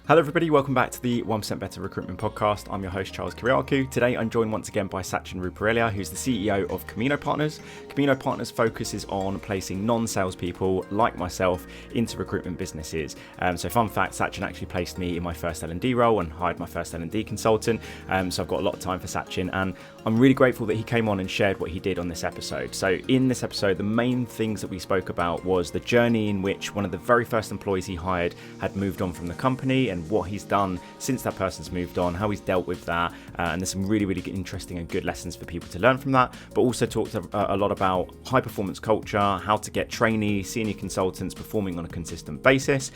Hello everybody, welcome back to the 1% Better Recruitment Podcast. I'm your host Charles Kiriakou. Today I'm joined once again by Sachin Ruparelia, who's the CEO of Camino Partners. Camino Partners focuses on placing non-sales people like myself into recruitment businesses. So fun fact, Sachin actually placed me in my first L&D role and hired my first L&D consultant. So I've got a lot of time for Sachin, and I'm really grateful that he came on and shared what he did on this episode. So in this episode, the main things that we spoke about was the journey in which one of the very first employees he hired had moved on from the company, and what he's done since that person's moved on, how he's dealt with that, and there's some really interesting and good lessons for people to learn from that. But also talked a lot about high performance culture, how to get trainee, senior consultants performing on a consistent basis.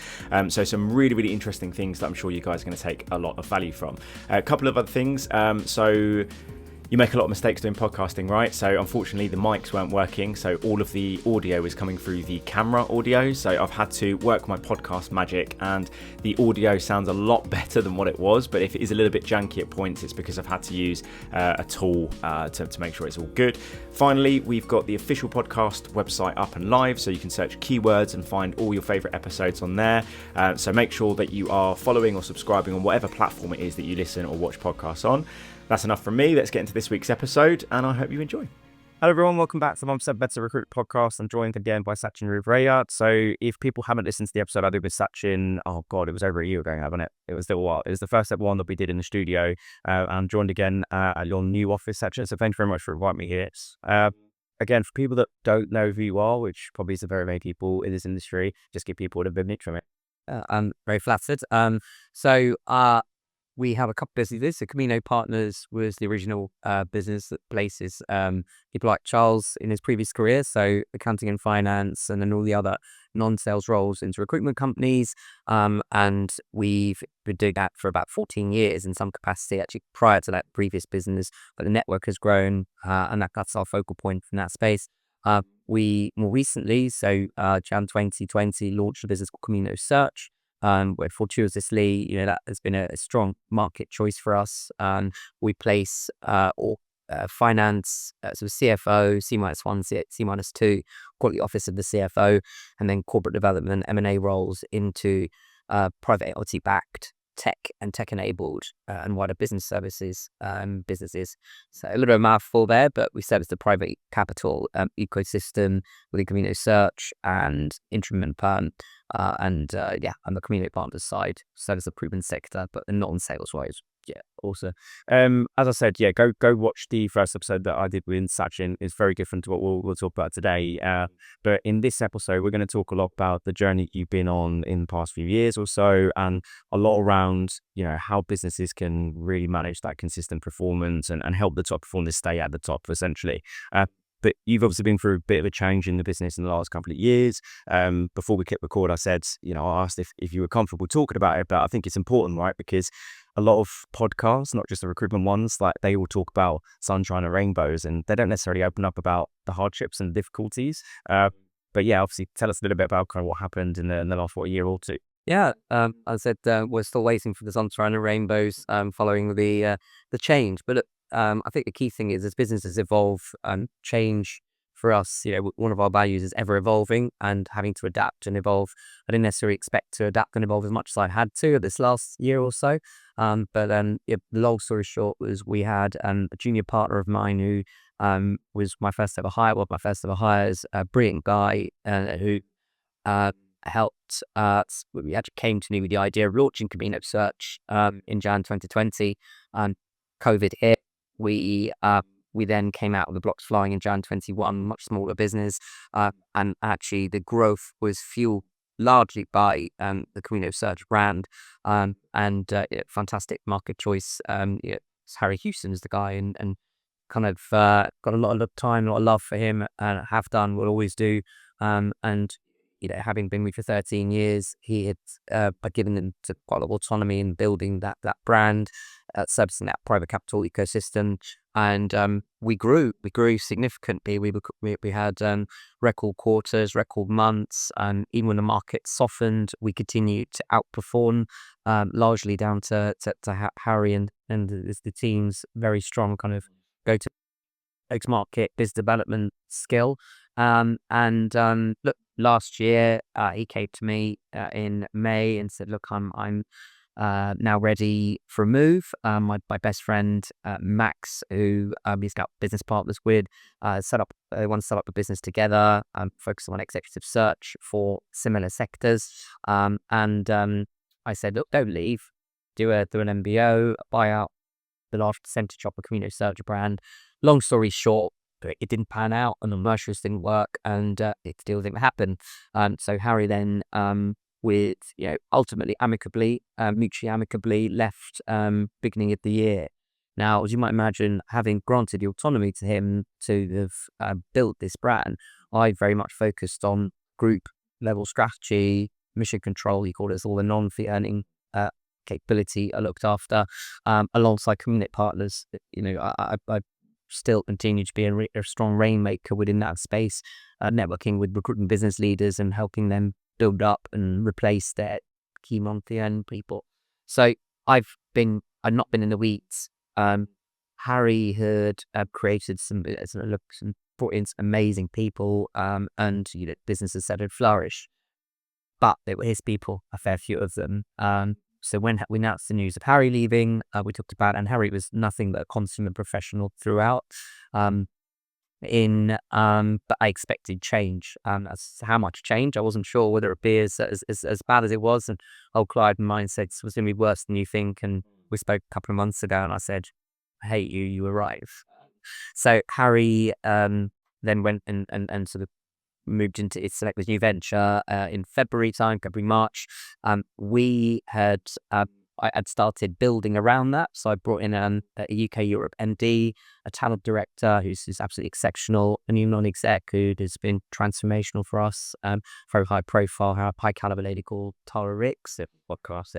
So some really interesting things that I'm sure you guys are going to take a lot of value from. A couple of other things. So you make a lot of mistakes doing podcasting, right? So unfortunately the mics weren't working, so all of the audio is coming through the camera audio. So I've had to work my podcast magic, and the audio sounds a lot better than what it was. But if it is a little bit janky at points, it's because I've had to use a tool to make sure it's all good. Finally, we've got the official podcast website up and live, so you can search keywords and find all your favorite episodes on there. So make sure that you are following or subscribing on whatever platform it is that you listen or watch podcasts on. That's enough from me. Let's get into this week's episode, and I hope you enjoy. Hello everyone, welcome back to the 1% Better Recruitment Podcast. I'm joined again by Sachin Ruparelia. So if people haven't listened to the episode I did with Sachin, oh god, it was over a year ago, haven't it? It was still a while. It was the first ever one that we did in the studio. I'm joined again at your new office, Sachin, so thank you very much for inviting me here. Again, for people that don't know who you are, which probably is very many people in this industry, just give people a bit of an from it. I'm very flattered. We have a couple of businesses. So Camino Partners was the original business that places people like Charles in his previous career, so accounting and finance, and then all the other non-sales roles into recruitment companies. And we've been doing that for about 14 years in some capacity, actually prior to that previous business. But the network has grown, and that's our focal point in that space. We more recently, Jan 2020, launched a business called Camino Search. Where fortuitously, that has been a strong market choice for us. We place finance, so CFO, C-1, C-2, quality office of the CFO, and then corporate development, M&A roles into private equity-backed tech and tech-enabled and wider business services businesses. So a little bit of a mouthful there, but we service the private capital ecosystem with the Camino Search and interim and perm. On the Community Partners side, service the recruitment sector, but the non-sales wise, also. As I said, go watch the first episode that I did with Sachin. It's very different to what we'll talk about today. But in this episode, we're going to talk a lot about the journey you've been on in the past few years or so, and a lot around, how businesses can really manage that consistent performance and help the top performers stay at the top, essentially. But you've obviously been through a bit of a change in the business in the last couple of years. Before we click record, I said, I asked if you were comfortable talking about it, but I think it's important, right? Because a lot of podcasts, not just the recruitment ones, like they all talk about sunshine and rainbows, and they don't necessarily open up about the hardships and difficulties. But yeah, obviously tell us a little bit about kind of what happened in the last year or two. Yeah, as I said, we're still waiting for the sunshine and rainbows following the change. But I think the key thing is as businesses evolve and change for us, one of our values is ever evolving and having to adapt and evolve. I didn't necessarily expect to adapt and evolve as much as I had to this last year or so. The long story short was we had a junior partner of mine who was my first ever hire, one of my first ever hires, a brilliant guy who helped we actually came to me with the idea of launching Camino Search in Jan 2020. COVID hit. We then came out with the blocks flying in Jan 21, much smaller business, and actually the growth was fueled largely by the Camino Search brand and fantastic market choice. Harry Houston is the guy, and kind of got a lot of time, a lot of love for him, and have done, will always do. Having been with me for 13 years, he had given them quite a lot of autonomy in building that brand, servicing that private capital ecosystem, and we grew significantly. We had record quarters, record months, and even when the market softened, we continued to outperform, largely down to Harry and the team's very strong kind of go-to market business development skill. Look, last year he came to me in May and said, "Look, I'm now ready for a move. My best friend, Max, who he's got business partners with, want to set up a business together, focus on executive search for similar sectors. And I said, look, don't leave, do an MBO, buy out the large percentage of a Camino search brand. Long story short, it didn't pan out and the commercials didn't work, and it still didn't happen. So Harry then, with ultimately mutually amicably left beginning of the year. Now, as you might imagine, having granted the autonomy to him to have built this brand, I very much focused on group level strategy, mission control. He called us all the non-fee earning capability I looked after, alongside Camino Partners. I still continue to be a strong rainmaker within that space, networking with recruitment business leaders and helping them build up and replace their key monthly earning people. So I've not been in the weeds. Harry had created some brought in some amazing people, and businesses that had flourished, but they were his people, a fair few of them. So when we announced the news of Harry leaving, we talked about, and Harry was nothing but a consummate professional throughout. But I expected change. As to how much change, I wasn't sure whether it would be as bad as it was. And old Clyde mindset was going to be worse than you think. And we spoke a couple of months ago, and I said, "I hate you. You arrive." So Harry then went and sort of moved into its select this new venture in February, March. I had started building around that. So I brought in a UK Europe MD, a talent director who's absolutely exceptional, a new non-exec who has been transformational for us, very high profile, high caliber lady called Tara Ricks, podcast.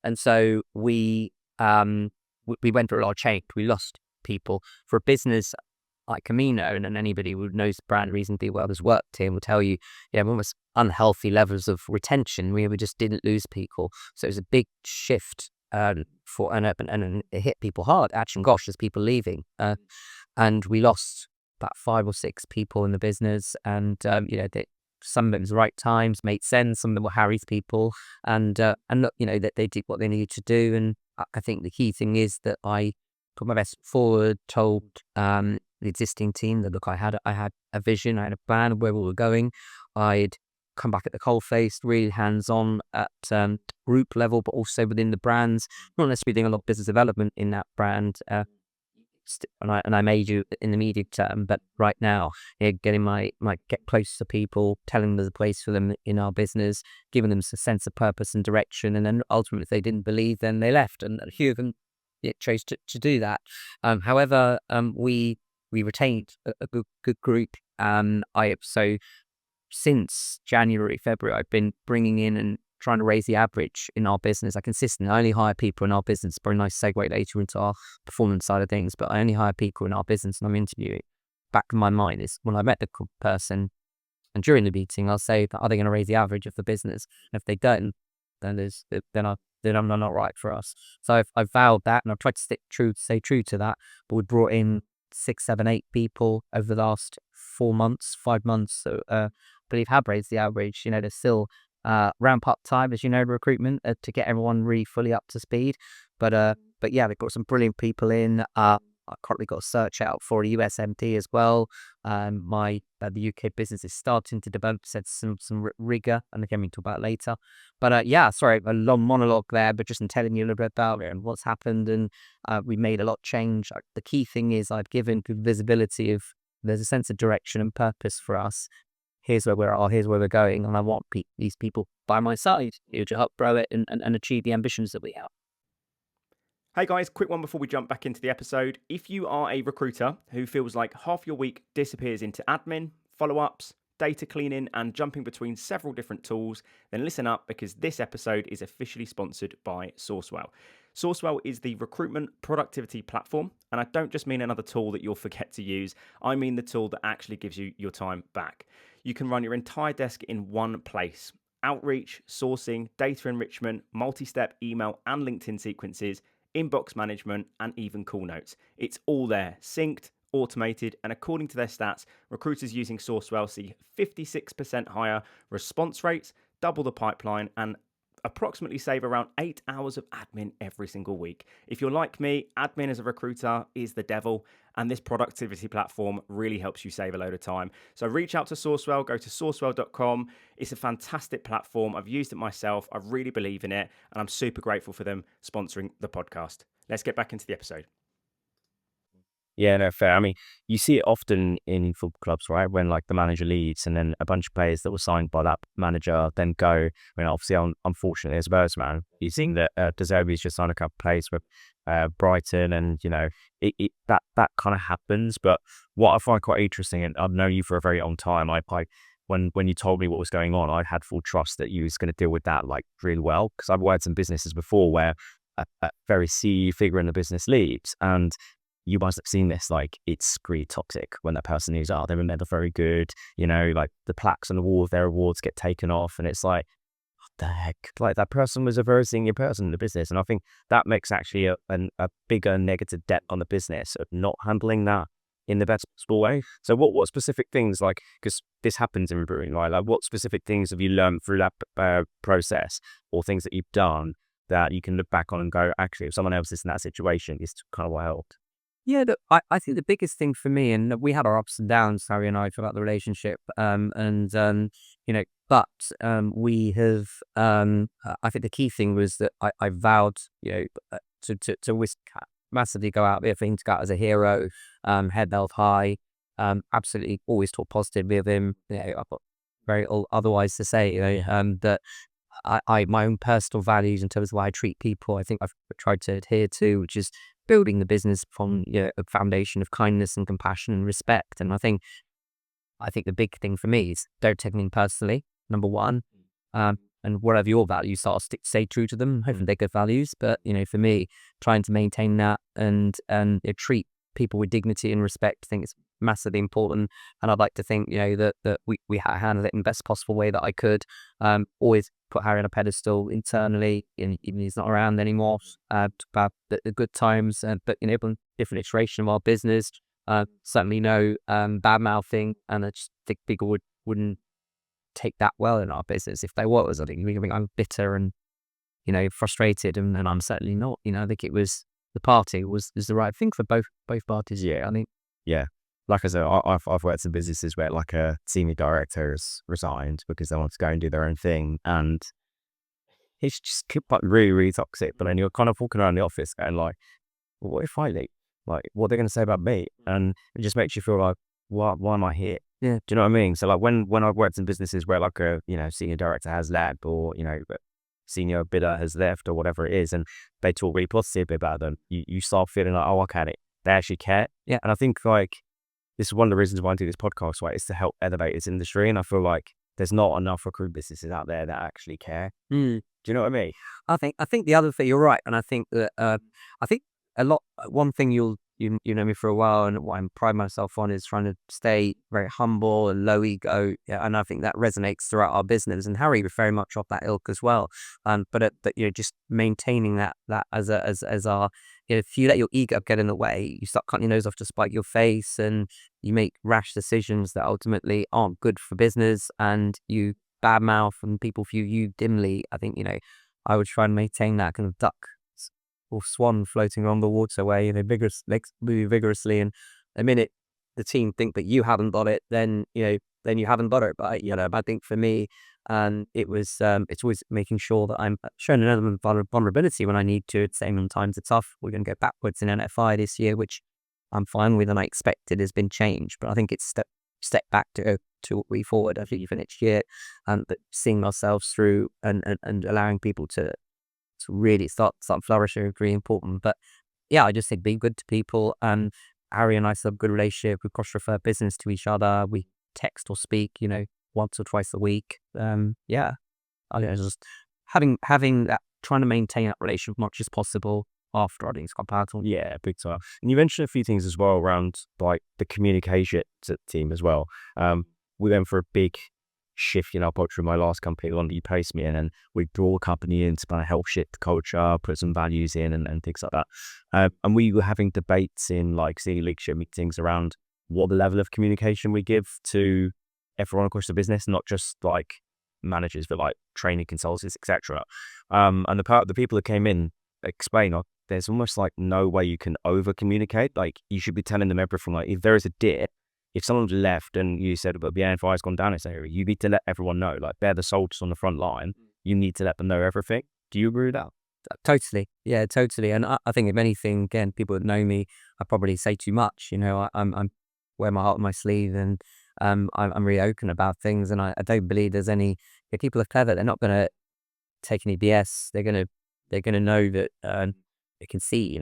And so we went through a lot of change. We lost people. For a business like Camino, and anybody who knows the brand reasonably well has worked here will tell you, almost unhealthy levels of retention. We just didn't lose people, so it was a big shift and it hit people hard. Actually, gosh, there's people leaving, and we lost about 5 or 6 people in the business, and some of them was the right times, made sense. Some of them were Harry's people, and look, that they did what they needed to do. And I think the key thing is that I put my best forward, told the existing team that, look, I had a vision, I had a plan of where we were going. I'd come back at the coalface, really hands-on at group level, but also within the brands. Not necessarily doing a lot of business development in that brand, and I made you in the medium term, but right now, getting get close to people, telling them there's a place for them in our business, giving them a sense of purpose and direction, and then ultimately, if they didn't believe, then they left, and a few of them chose to do that. However, we retained a good group. So since January, February, I've been bringing in and trying to raise the average in our business. I consistently only hire people in our business. Very nice segue later into our performance side of things, but I only hire people in our business and I'm interviewing. Back in my mind is when I met the person, and during the meeting, I'll say, are they going to raise the average of the business? And if they don't, then I'm not right for us. So I've vowed that, and I've tried to stay true to that. But we brought in 6, 7, 8 people over the last 5 months. So I believe have raised the average. There's still ramp up time, as recruitment to get everyone really fully up to speed. But yeah, we've got some brilliant people in. I currently got a search out for a US MD as well. The UK business is starting to develop some rigor, and again we can talk about later. But sorry, a long monologue there, but just in telling you a little bit about it and what's happened, and we made a lot of change. The key thing is I've given good visibility of there's a sense of direction and purpose for us. Here's where we are, here's where we're going, and I want these people by my side to help grow it and achieve the ambitions that we have. Hey guys, quick one before we jump back into the episode. If you are a recruiter who feels like half your week disappears into admin, follow-ups, data cleaning, and jumping between several different tools, then listen up, because this episode is officially sponsored by Sourcewell. Sourcewell is the recruitment productivity platform, and I don't just mean another tool that you'll forget to use. I mean the tool that actually gives you your time back. You can run your entire desk in one place. Outreach, sourcing, data enrichment, multi-step email and LinkedIn sequences, inbox management, and even call notes. It's all there, synced, automated, and according to their stats, recruiters using Sourcewell see 56% higher response rates, double the pipeline, and approximately save around 8 hours of admin every single week. If you're like me, admin as a recruiter is the devil, and this productivity platform really helps you save a load of time. So reach out to Sourcewell, go to sourcewell.com. It's a fantastic platform. I've used it myself. I really believe in it, and I'm super grateful for them sponsoring the podcast. Let's get back into the episode. Yeah, no, fair. I mean, you see it often in football clubs, right? When like the manager leaves and then a bunch of players that were signed by that manager then go. I mean, obviously, unfortunately, as a Spurs man, you see that De Zerbi's just signed a couple of players with Brighton, and you know, that kind of happens. But what I find quite interesting, and I've known you for a very long time, when you told me what was going on, I had full trust that you was going to deal with that like really well, because I've worked in businesses before where a very CEO figure in the business leaves, and you must have seen this, like it's really toxic when that person is, they were never very good, you know, like the plaques on the wall of their awards get taken off, and it's like, what the heck? Like that person was a very senior person in the business, and I think that makes actually a bigger negative debt on the business of not handling that in the best possible way. So what specific things, like, because this happens in recruiting, right? Like what specific things have you learned through that process, or things that you've done that you can look back on and go, actually, if someone else is in that situation, it's kind of what helped? Yeah, look, I think the biggest thing for me, and we had our ups and downs, Harry and I, throughout the relationship, you know, but we have, I think the key thing was that I vowed, you know, to massively go out there for him to go out as a hero, head held high, absolutely always talk positively of him. You know, I've got very otherwise to say, you know, that my own personal values in terms of the way I treat people, I think I've tried to adhere to, which is building the business from, you know, a foundation of kindness and compassion and respect. And I think the big thing for me is don't take anything personally, number one. And whatever your values are, stay true to them. Hopefully they're good values. But, you know, for me, trying to maintain that and you know, treat people with dignity and respect, I think it's massively important. And I'd like to think, you know, that we handled it in the best possible way that I could. Always put Harry on a pedestal internally, even he's not around anymore, about the good times, but you know, on different iteration of our business, certainly no bad mouthing, and I just think people wouldn't take that well in our business if they was. I think I'm bitter and, you know, frustrated, and I'm certainly not. You know, I think it was the party was the right thing for both parties. Yeah, I think, yeah. Like I said, I've worked in businesses where like a senior director has resigned because they want to go and do their own thing, and it's just like really, really toxic. But then you're kind of walking around the office going like, well, what if I leave? Like, what are they going to say about me? And it just makes you feel like, why am I here? Yeah. Do you know what I mean? So like when I've worked in businesses where like a, you know, senior director has left, or, you know, senior bidder has left, or whatever it is, and they talk really positively about them, you start feeling like, oh, okay, they actually care. Yeah. And I think like this is one of the reasons why I do this podcast, right? Is to help elevate this industry. And I feel like there's not enough recruitment businesses out there that actually care. Do you know what I mean? I think the other thing, you're right, and I think that I think one thing you know me for a while, and what I pride myself on is trying to stay very humble and low ego, yeah, and I think that resonates throughout our business. And Harry was very much off that ilk as well. But you know, just maintaining that as our, you know, if you let your ego get in the way, you start cutting your nose off to spite your face, and you make rash decisions that ultimately aren't good for business, and you badmouth and people view you dimly. I think, you know, I would try and maintain that kind of duck or swan floating along the water where, you know, move vigorously, and the minute the team think that you haven't got it, then, you know, then you haven't got it. But, you know, I think for me, it was, it's always making sure that I'm showing an element of vulnerability when I need to. At the same times, it's tough. We're going to go backwards in NFI this year, which I'm fine with, and I expected has been changed. But I think it's step back to what we forward, I think, for next year, and seeing ourselves through and allowing people to really start flourishing is really important. But yeah, I just think being good to people, and Harry and I still have a good relationship. We cross-refer business to each other. We text or speak, you know, once or twice a week. Yeah, I think just having that, trying to maintain that relationship as much as possible after, I think it's quite powerful. Yeah, big time. And you mentioned a few things as well around like the communication to the team as well. We went for a big shift in our culture in my last company, the one that you placed me in, and we brought the company in to kind of help shift the culture, put some values in, and things like that. And we were having debates in like senior leadership meetings around what the level of communication we give to everyone across the business, not just like managers, but like training consultants, etc. And the people that came in explain, like, there's almost like no way you can over communicate. Like, you should be telling them everything. Like, if there is a dip, if someone's left and you said, but the NFI's gone down this area, you need to let everyone know. Like, they're the soldiers on the front line. You need to let them know everything. Do you agree with that? Totally. Yeah, totally. And I think if anything, again, people that know me, I probably say too much. I'm wear my heart on my sleeve, and I'm really open about things. And I don't believe there's any, if people are clever, they're not going to take any BS. They're gonna know that they can see,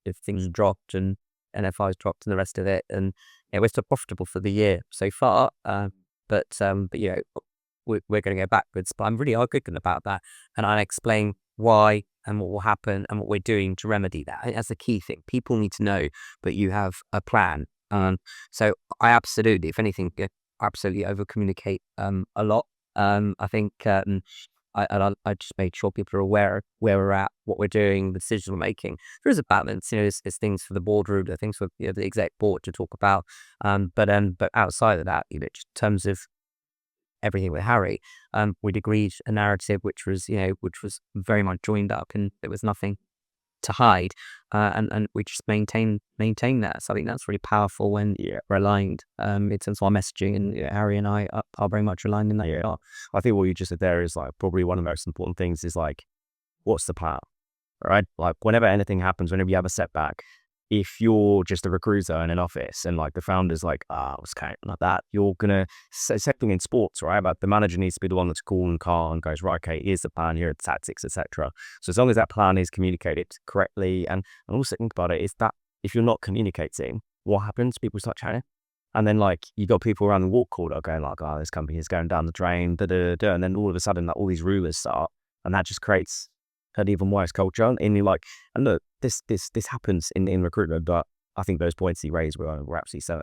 if things dropped and NFI's dropped and the rest of it, and we're still profitable for the year so far. But we're going to go backwards. But I'm really arrogant about that, and I explain why and what will happen and what we're doing to remedy that. I think that's the key thing. People need to know that you have a plan. So I absolutely, if anything, absolutely over communicate a lot. I think I just made sure people are aware of where we're at, what we're doing, the decisions we're making. There is a balance, there's things for the boardroom, there are things for the exec board to talk about. But outside of that, just in terms of everything with Harry, we'd agreed a narrative which was very much joined up, and there was nothing to hide, and we just maintain that. So I think that's really powerful when we're aligned in terms of our messaging, and Harry and I are very much aligned in that regard. I think what you just said there is like probably one of the most important things is like, what's the plan, right? Like, whenever anything happens, whenever you have a setback, if you're just a recruiter in an office and like the founder's like, what's kind of like that, you're gonna same thing in sports, right? But the manager needs to be the one that's cool and calm and goes, right, okay, here's the plan, here are the tactics, etc. So as long as that plan is communicated correctly, and also think about it, is that if you're not communicating, what happens? People start chatting, and then like you got people around the water cooler going like, this company is going down the drain, and then all of a sudden like all these rumors start, and that just creates an even worse culture. And you're like, and look, this happens in recruitment, but I think those points you raised were absolutely so.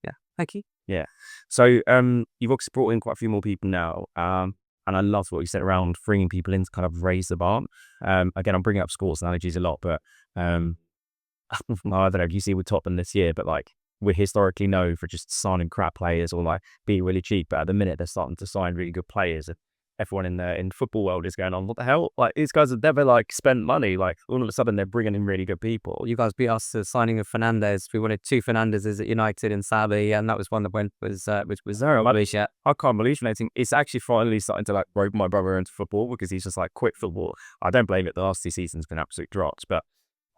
Yeah, thank you. Yeah. So you've obviously brought in quite a few more people now, and I love what you said around bringing people in to kind of raise the bar. Again, I'm bringing up sports analogies a lot, but I don't know if you see with Tottenham this year, but like we're historically known for just signing crap players or like being really cheap, but at the minute they're starting to sign really good players. Everyone in the football world is going on, what the hell? Like, these guys have never like spent money. Like, all of a sudden they're bringing in really good people. You guys beat us to signing of Fernandez. We wanted 2 Fernandezes at United and Sabi, and that was one that was zero. I can't believe anything. It's actually finally starting to like rope my brother into football, because he's just like quit football. I don't blame it. The last 2 seasons been absolute drops, but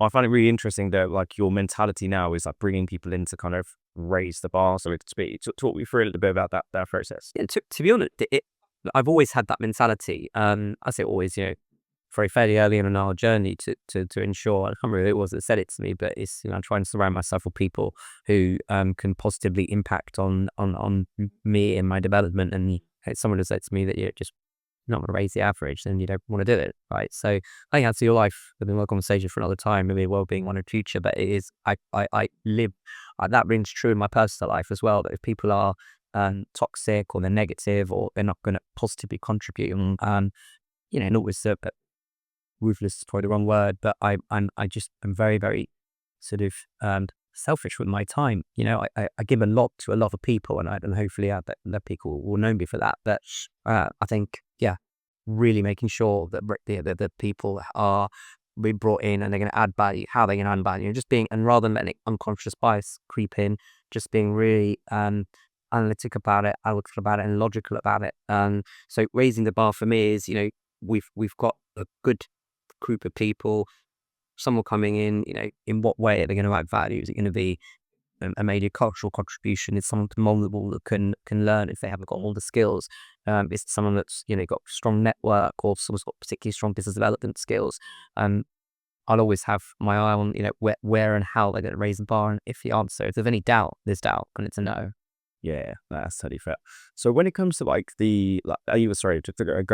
I find it really interesting that like your mentality now is like bringing people in to kind of raise the bar, so to speak. Talk me through a little bit about that process. Yeah, to be honest, I've always had that mentality. I say always, very fairly early in our journey to ensure, I can't remember who it was that said it to me, but it's, I'm trying to surround myself with people who can positively impact on me and my development. And someone has said to me that you're just not going to raise the average, then you don't want to do it, right? So I think that's your life. There'll be more conversation for another time, maybe well-being one in the future, but it is, I live, that rings true in my personal life as well, that if people are toxic or they're negative or they're not going to positively contribute, and not with ruthless is probably the wrong word, but I'm very, very sort of selfish with my time. I give a lot to a lot of people, and hopefully that people will know me for that. But I think really making sure that the people are being brought in and they're going to add value. How they're going to add value, just being, and rather than letting unconscious bias creep in, just being really analytic about it, analytical about it, and logical about it. So raising the bar for me is, we've got a good group of people, someone coming in, in what way are they going to add value? Is it going to be a major cultural contribution? Is someone moldable that can learn if they haven't got all the skills? Is someone that's got a strong network, or someone's got particularly strong business development skills? I'll always have my eye on where and how they're going to raise the bar. And if there's any doubt, there's doubt, and it's a no. Yeah, that's totally fair. So when it comes to like going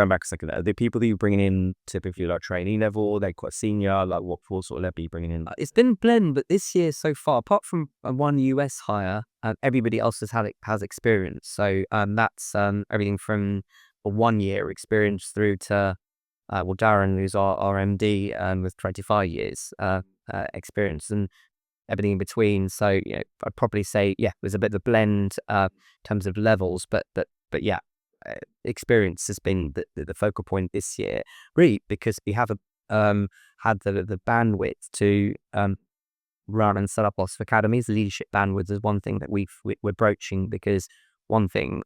back a second, the people that you're bringing in typically like trainee level, they're quite senior, like what sort of level are you bringing in? It's been blend, but this year so far, apart from one US hire, everybody else has experience. So that's everything from a 1 year experience through to Darren, who's our MD, with 25 years experience, and everything in between. So I'd probably say there's a bit of a blend in terms of levels, but yeah, experience has been the focal point this year, really, because we have had the bandwidth to run and set up lots of academies. Leadership bandwidth is one thing that we're broaching, because one thing,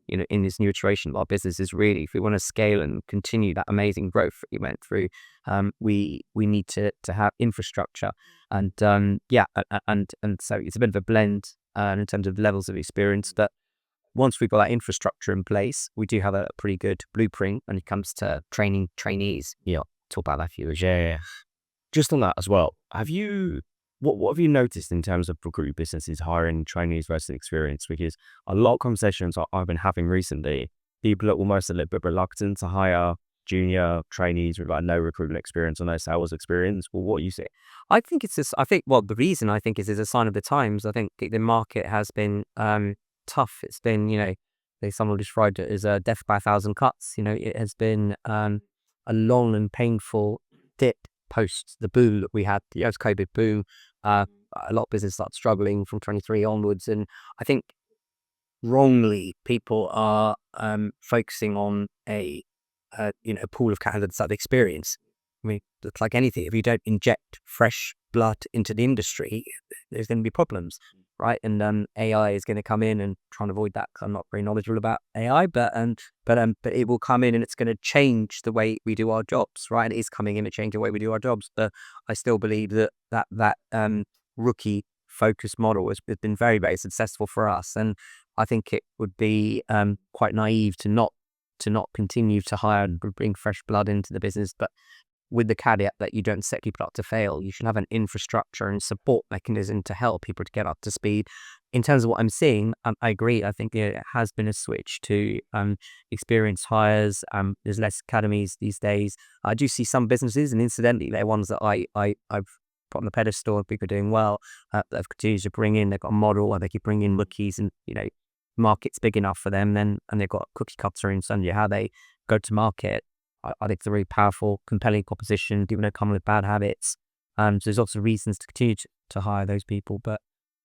in this new iteration of our business is really, if we want to scale and continue that amazing growth that we went through, we need to have infrastructure, and and so it's a bit of a blend in terms of levels of experience. But once we've got that infrastructure in place, we do have a pretty good blueprint when it comes to training trainees. Yeah. Talk about that for you. Yeah. Just on that as well, what have you noticed in terms of recruitment businesses hiring trainees versus experience? Because a lot of conversations I've been having recently, people are almost a little bit reluctant to hire junior trainees with like no recruitment experience or no sales experience. Well, what do you say? I think it's just, the reason I think is a sign of the times. I think the market has been tough. It's been, someone described it as a death by 1,000 cuts. It has been a long and painful dip post the boom that we had, the COVID boom. A lot of business started struggling from 23 onwards, and I think wrongly people are focusing on a pool of candidates that have experience. I mean, it's like anything. If you don't inject fresh blood into the industry, there's going to be problems, right? And AI is going to come in and try and avoid that, because I'm not very knowledgeable about AI, but it will come in and it's going to change the way we do our jobs, right? It is coming in to change the way we do our jobs, but I still believe that rookie focused model has been very, very successful for us, and I think it would be quite naive to not continue to hire and bring fresh blood into the business, but with the caveat that you don't set people up to fail. You should have an infrastructure and support mechanism to help people to get up to speed. In terms of what I'm seeing, I agree. I think it has been a switch to experienced hires. There's less academies these days. I do see some businesses, and incidentally, they're ones that I've put on the pedestal. People are doing well. That have continued to bring in. They've got a model where they keep bringing in rookies, and market's big enough for them. Then, and they've got cookie cutter in terms of how they go to market. I think it's a really powerful, compelling proposition, people don't come with bad habits. So there's lots of reasons to continue to hire those people. But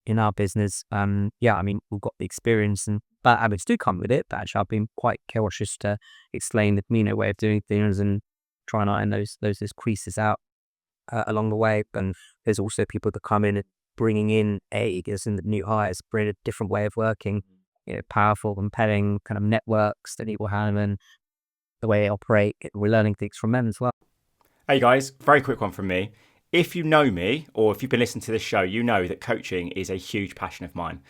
in our business, we've got the experience, and bad habits do come with it. But actually, I've been quite cautious to explain the Camino way of doing things and try and iron those creases out along the way. And there's also people that come in and bringing in the new hires, bring a different way of working, powerful, compelling kind of networks that people have, and the way they operate. We're learning things from them as well. Hey guys, very quick one from me. If you know me, or if you've been listening to this show, you know that coaching is a huge passion of mine.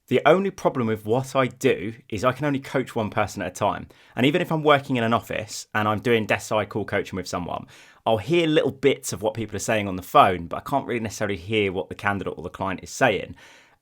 The only problem with what I do is I can only coach one person at a time. And even if I'm working in an office and I'm doing desk side call coaching with someone, I'll hear little bits of what people are saying on the phone, but I can't really necessarily hear what the candidate or the client is saying.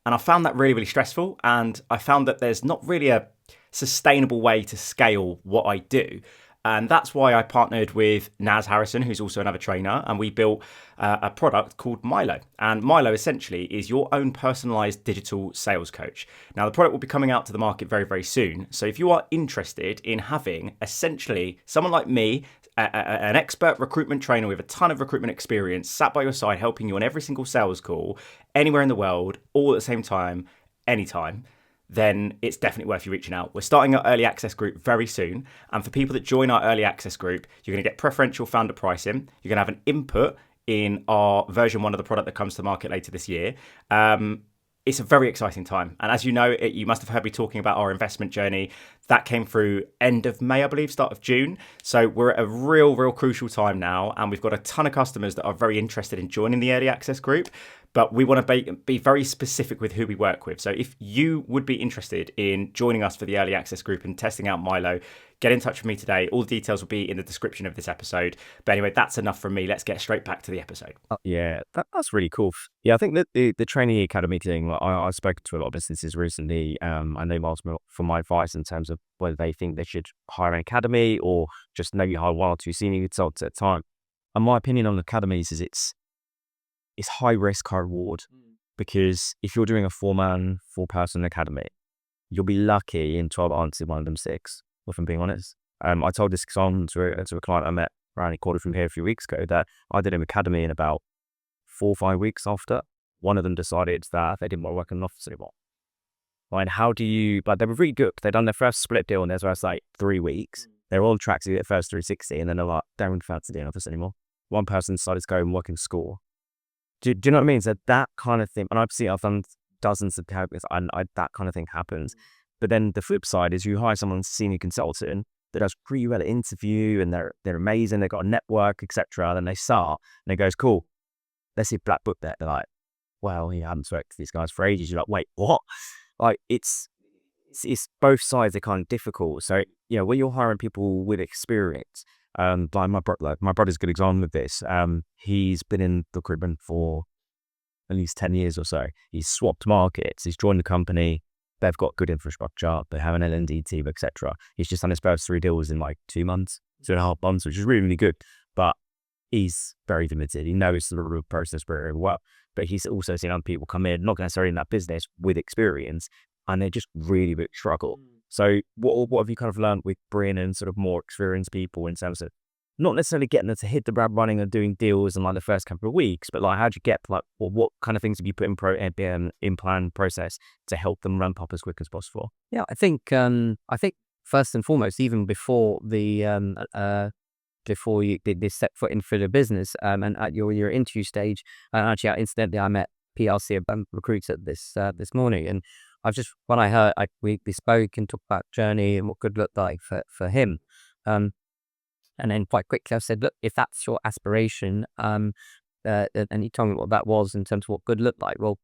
And I found that really, really stressful. And I found that there's not really a sustainable way to scale what I do. And that's why I partnered with Naz Harrison, who's also another trainer, and we built a product called MILO. And MILO essentially is your own personalized digital sales coach. Now, the product will be coming out to the market very, very soon. So if you are interested in having essentially someone like me, an expert recruitment trainer with a ton of recruitment experience, sat by your side, helping you on every single sales call, anywhere in the world, all at the same time, anytime, then it's definitely worth you reaching out. We're starting our early access group very soon. And for people that join our early access group, you're going to get preferential founder pricing. You're going to have an input in our version 1 of the product that comes to market later this year. It's a very exciting time. And as you know, you must have heard me talking about our investment journey. That came through end of May, I believe, start of June. So we're at a real crucial time now. And we've got a ton of customers that are very interested in joining the early access group. But we want to be very specific with who we work with. So if you would be interested in joining us for the early access group and testing out MILO, get in touch with me today. All the details will be in the description of this episode. But anyway, that's enough from me. Let's get straight back to the episode. Yeah, that's really cool. Yeah, I think that the trainee academy thing, I've spoken to a lot of businesses recently, and they've asked me for my advice in terms of whether they think they should hire an academy or just maybe hire 1 or 2 senior consultants at a time. And my opinion on academies is it's high risk, high reward, because if you're doing a 4-person academy, you'll be lucky in 12 months in one of them 6, if I'm being honest. I told this on to a client I met around the corner from here a few weeks ago that I did an academy in about 4 or 5 weeks after. One of them decided that they didn't want to work in an office anymore. Right? How do you, like, they were really good. They'd done their first split deal in their first like 3 weeks. They were on track to get their first 360, and then they're like, don't really fancy the office anymore. One person decided to go and work in school. Do you know what I mean? So that kind of thing, and I've done dozens of cabinets, and that kind of thing happens. But then the flip side is you hire someone senior consultant that does pretty well at interview, and they're amazing. They've got a network, etc. Then they start, and it goes, cool. Let's see black book there. They're like, well, you haven't spoken to these guys for ages. You're like, wait, what? Like it's both sides are kind of difficult. So when you're hiring people with experience, like my brother's a good example of this. He's been in recruitment for at least 10 years or so. He's swapped markets. He's joined the company. They've got good infrastructure. They have an L&D team, etc. He's just done his first 3 deals in like 2 months, 2.5 months, which is really, really good. But he's very limited. He knows the recruitment process very well. But he's also seen other people come in, not necessarily in that business, with experience, and they just really, really struggle. So what have you kind of learned with bringing in sort of more experienced people in terms of not necessarily getting them to hit the ground running and doing deals in like the first couple of weeks, but like how do you get like what kind of things have you put in plan process to help them ramp up as quick as possible? Yeah, I think first and foremost, even before before you did this set foot in for the business, and at your interview stage, and actually incidentally I met PLC recruiter this morning, and when I heard we spoke and talked about journey and what good looked like for him, and then quite quickly I said, look, if that's your aspiration, and he told me what that was in terms of what good looked like. Well,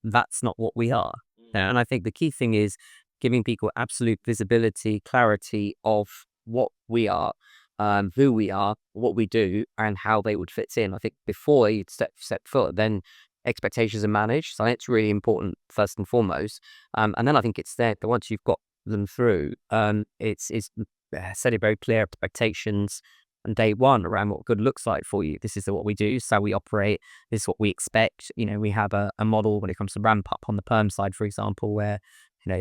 that's not what we are. And I think the key thing is giving people absolute visibility, clarity of what we are, who we are, what we do, and how they would fit in. I think before you set foot, then expectations are managed. So it's really important first and foremost. And then I think it's there. But once you've got them through, it's setting very clear expectations on day one around what good looks like for you. This is what we do. This is how we operate. This is what we expect. We have a model when it comes to ramp up on the perm side, for example, where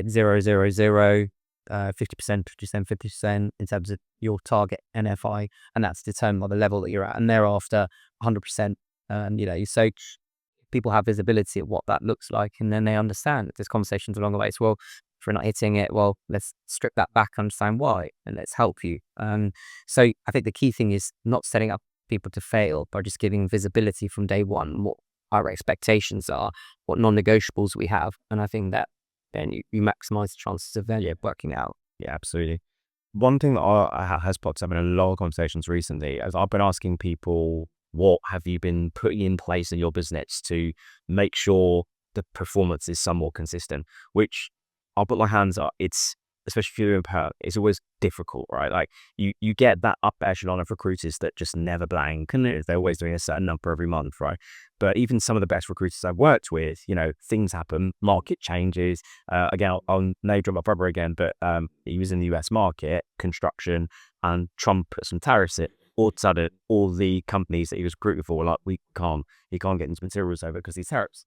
0, 0, 0, 50%, 50%, 50% in terms of your target NFI, and that's determined by the level that you're at, and thereafter 100%. So people have visibility of what that looks like, and then they understand that there's conversations along the way. So, well, if we're not hitting it, well, let's strip that back, understand why, and let's help you. So I think the key thing is not setting up people to fail, but just giving visibility from day one, what our expectations are, what non-negotiables we have. And I think that then you maximize the chances of working out. Yeah, absolutely. One thing that has popped up in a lot of conversations recently is I've been asking people, what have you been putting in place in your business to make sure the performance is somewhat consistent? Which I'll put my hands up. It's, especially if you're in perm, it's always difficult, right? Like you get that upper echelon of recruiters that just never blank, and they're always doing a certain number every month, right? But even some of the best recruiters I've worked with, things happen, market changes. Again, I'll name drop my brother again, but he was in the US market, construction, and Trump put some tariffs in. All of a sudden, all the companies that he was recruiting for were like, he can't get into materials over because these tariffs.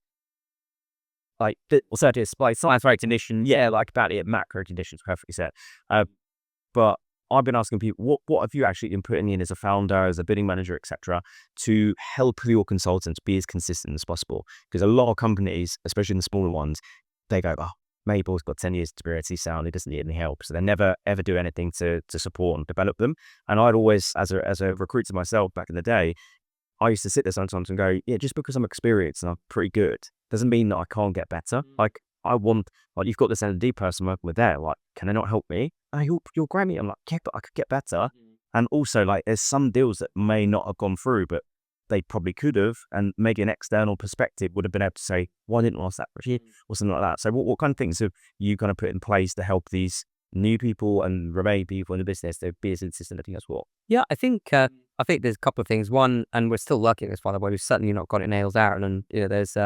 Like, certainly supply science right condition, like about it, macro conditions, perfectly said. But I've been asking people, what have you actually been putting in as a founder, as a bidding manager, etc., to help your consultants be as consistent as possible? Because a lot of companies, especially in the smaller ones, they go, oh, Mabel's got 10 years experience, he's sound, he doesn't need any help. So they never, ever do anything to support and develop them. And I'd always, as a recruiter myself back in the day, I used to sit there sometimes and go, yeah, just because I'm experienced and I'm pretty good doesn't mean that I can't get better. Like, you've got this L&D person working with there. Like, can they not help me? Oh, you're great. I'm like, yeah, but I could get better. And also, like, there's some deals that may not have gone through, but they probably could have. And maybe an external perspective would have been able to say, why didn't I ask that question? Or something like that. So what kind of things have you kind of put in place to help these new people and remain people in the business to be as consistent as well? Yeah, I think there's a couple of things. One, and we're still working on this, by the way, we've certainly not got it nailed down. And there's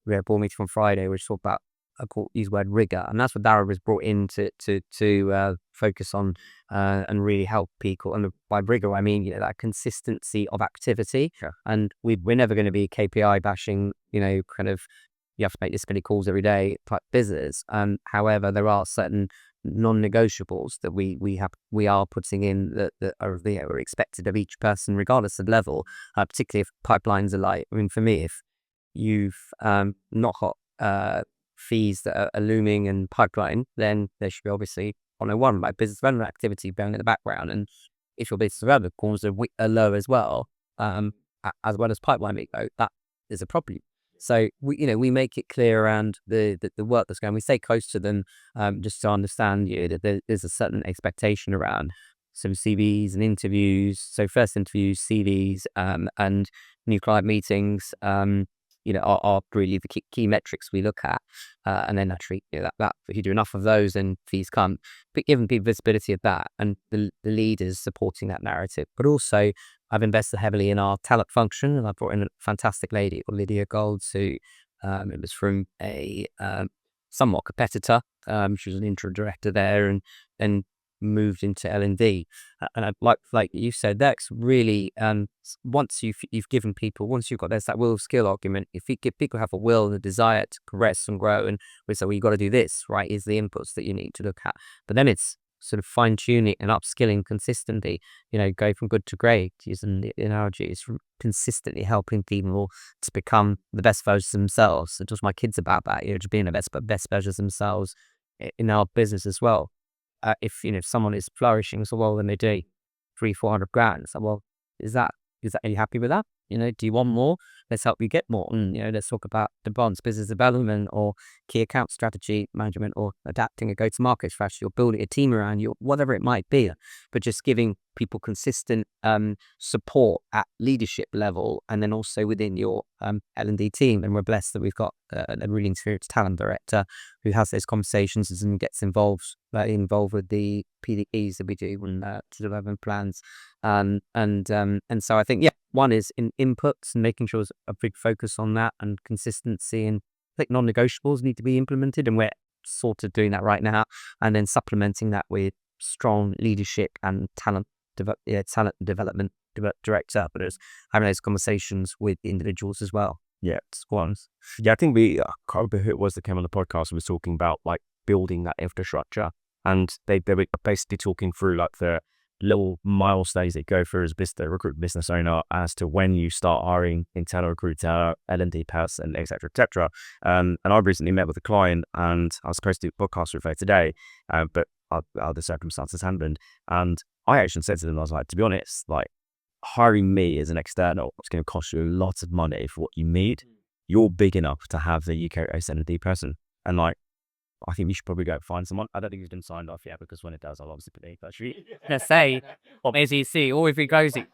we had a board meeting on Friday which talked about use word rigor, and that's what Dara was brought in to focus on and really help people. And by rigor, I mean that consistency of activity. Sure. And we're never going to be KPI bashing. Kind of you have to make this many calls every day type business. However, there are certain non-negotiables that we are putting in that are expected of each person regardless of level, particularly if pipelines are light. I mean, for me, if you've not got fees that are looming and pipeline, then there should be obviously 101, like business development activity going in the background. And if your business development calls are low as well as pipeline MILO, that is a problem. So we make it clear around the work that's going. We stay close to them just to understand that there's a certain expectation around some CVs and interviews. So first interviews, CVs, and new client meetings, are really the key metrics we look at. And then naturally, that if you do enough of those, then fees come. But giving people visibility of that and the leaders supporting that narrative. But also, I've invested heavily in our talent function, and I brought in a fantastic lady, Lydia Golds, who it was from a somewhat competitor. She was an interim director there, and moved into L&D. And I'd like you said, Dex, really, once you've given people, once you've got there's that will skill argument, if you give people have a will and a desire to progress and grow, and we say, well, you've got to do this, right, is the inputs that you need to look at. But then it's sort of fine tuning and upskilling consistently, go from good to great, using the analogies, from consistently helping people to become the best versions of themselves. And just my kids about that, just being the best versions of themselves in our business as well. If someone is flourishing so well, then they do 300-400 grand. So, well, is that are you happy with that? Do you want more? Let's help you get more. And let's talk about advanced business development or key account strategy management, or adapting a go-to-market strategy, or building a team around you, whatever it might be. But just giving people consistent support at leadership level, and then also within your L&D team. And we're blessed that we've got a really experienced talent director who has those conversations and gets involved with the PDEs that we do and development plans. And so I think, one is in inputs and making sure there's a big focus on that and consistency, and I think non-negotiables need to be implemented, and we're sort of doing that right now. And then supplementing that with strong leadership and talent development director, but it's having those conversations with individuals as well. Yeah, squads. Yeah, I think I can't remember who it was that came on the podcast and was talking about like building that infrastructure, and they were basically talking through like the little milestones that go through as the recruit business owner as to when you start hiring internal recruiter, L&D person, etc., etc. And I recently met with a client, and I was supposed to do a podcast with her today, but other circumstances happened. And I actually said to them, I was like, to be honest, like hiring me as an external, it's going to cost you a lot of money for what you need. You're big enough to have the UK L&D person, and like, I think you should probably go find someone. I don't think he's been signed off yet, because when it does, I'll obviously put it actually. Let's say, or AZC, or if he goes, and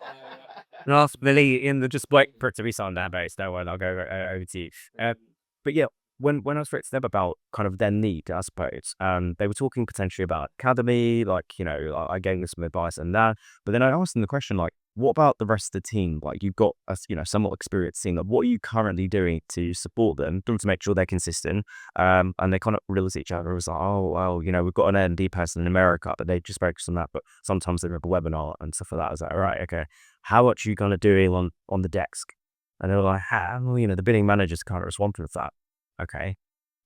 ask Billy in the just wait for it to be signed down base. No one, I'll go over to you. But yeah, when I was talking to them about kind of their need, I suppose, they were talking potentially about academy, like, I gave them some advice and that. But then I asked them the question, like, what about the rest of the team? Like, you've got a somewhat experienced team. Like, what are you currently doing to support them, to make sure they're consistent? And they kind of realized each other. It was like, oh, well, we've got an L&D person in America, but they just focus on that. But sometimes they have a webinar and stuff like that. I was like, all right, okay. How much are you kind of doing on the desk? And they were like, well, the bidding manager's kind of responsible for that. Okay.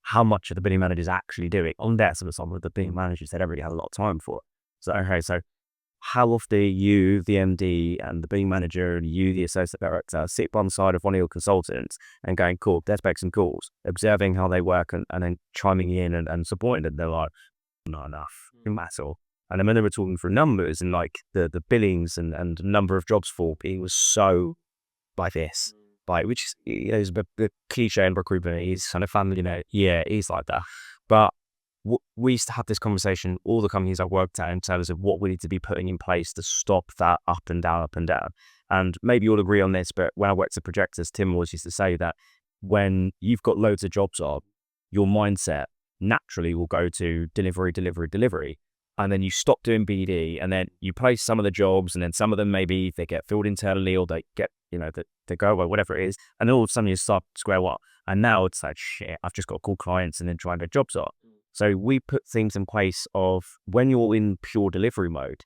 How much are the bidding managers actually doing on desk? And some of the bidding managers said everybody had a lot of time for it. So, okay, so how often you, the MD, and the bidding manager, and you, the associate director, sit by the side of one of your consultants and going, cool, let's make some calls, observing how they work, and then chiming in and supporting them? They're like, not enough, at all. And then when they were talking through numbers and like the billings and number of jobs for, it was so like this, like, which is a cliche in recruitment. He's kind of fun, he's like that. But we used to have this conversation, all the companies I worked at, in terms of what we need to be putting in place to stop that up and down. And maybe you'll agree on this, but when I worked at Projectors, Tim always used to say that when you've got loads of jobs on, your mindset naturally will go to delivery. And then you stop doing BD, and then you place some of the jobs, and then some of them maybe they get filled internally, or they get, they go away, whatever it is. And then all of a sudden you start square one. And now it's like, shit, I've just got to call clients and then try and get jobs on. So we put things in place of, when you're in pure delivery mode,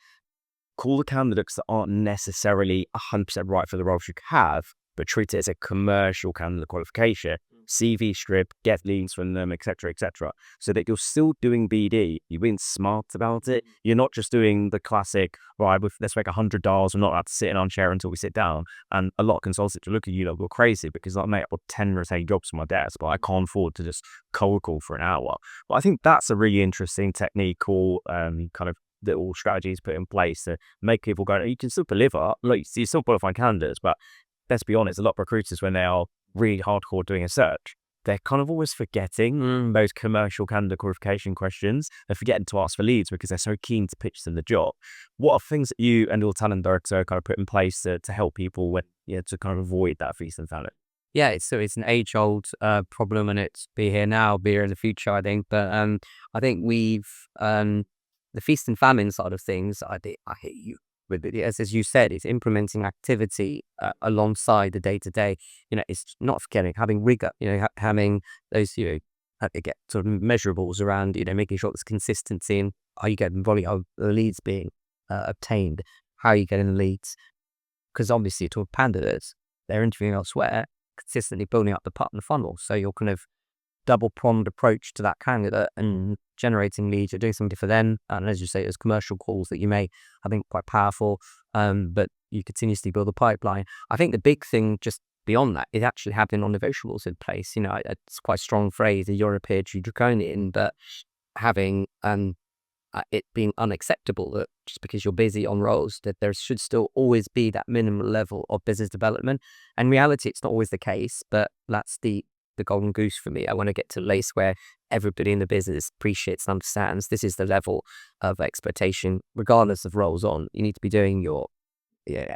call the candidates that aren't necessarily 100% right for the roles you have, but treat it as a commercial candidate qualification. CV strip, get leads from them, etc., etc. So that you're still doing BD. You're being smart about it. You're not just doing the classic, right, let's make 100 dials. We're not allowed to sit in our chair until we sit down. And a lot of consultants will look at you like, you're crazy because I make up 10 retained jobs from my desk, but I can't afford to just cold call for an hour. But I think that's a really interesting technique or kind of little strategies put in place to make people go, you can still deliver, like you still qualify candidates, but let's be honest, a lot of recruiters, when they are really hardcore doing a search, they're kind of always forgetting those commercial candidate qualification questions. They're forgetting to ask for leads because they're so keen to pitch them the job. What are things that you and your talent director kind of put in place to help people when, to kind of avoid that feast and famine? Yeah, it's an age-old problem, and it's be here now, be here in the future, I think. But I think we've the feast and famine side of things. I hit you with it. As you said, it's implementing activity alongside the day-to-day. It's not forgetting having rigor. Having those get sort of measurables around. Making sure there's consistency in how you get volume of the leads being obtained, how you getting the leads. Because obviously, to candidates, they're interviewing elsewhere, consistently building up the partner funnel. So you're kind of double-pronged approach to that candidate and generating leads. You're doing something for them. And as you say, there's commercial calls that you may, I think, quite powerful. But you continuously build a pipeline. I think the big thing just beyond that is actually having non-negotiables in place. It's quite a strong phrase, a European draconian, but having it being unacceptable that just because you're busy on roles, that there should still always be that minimum level of business development. And in reality, it's not always the case, but that's the golden goose for me. I want to get to a place where everybody in the business appreciates and understands this is the level of expectation, regardless of roles on. You need to be doing your,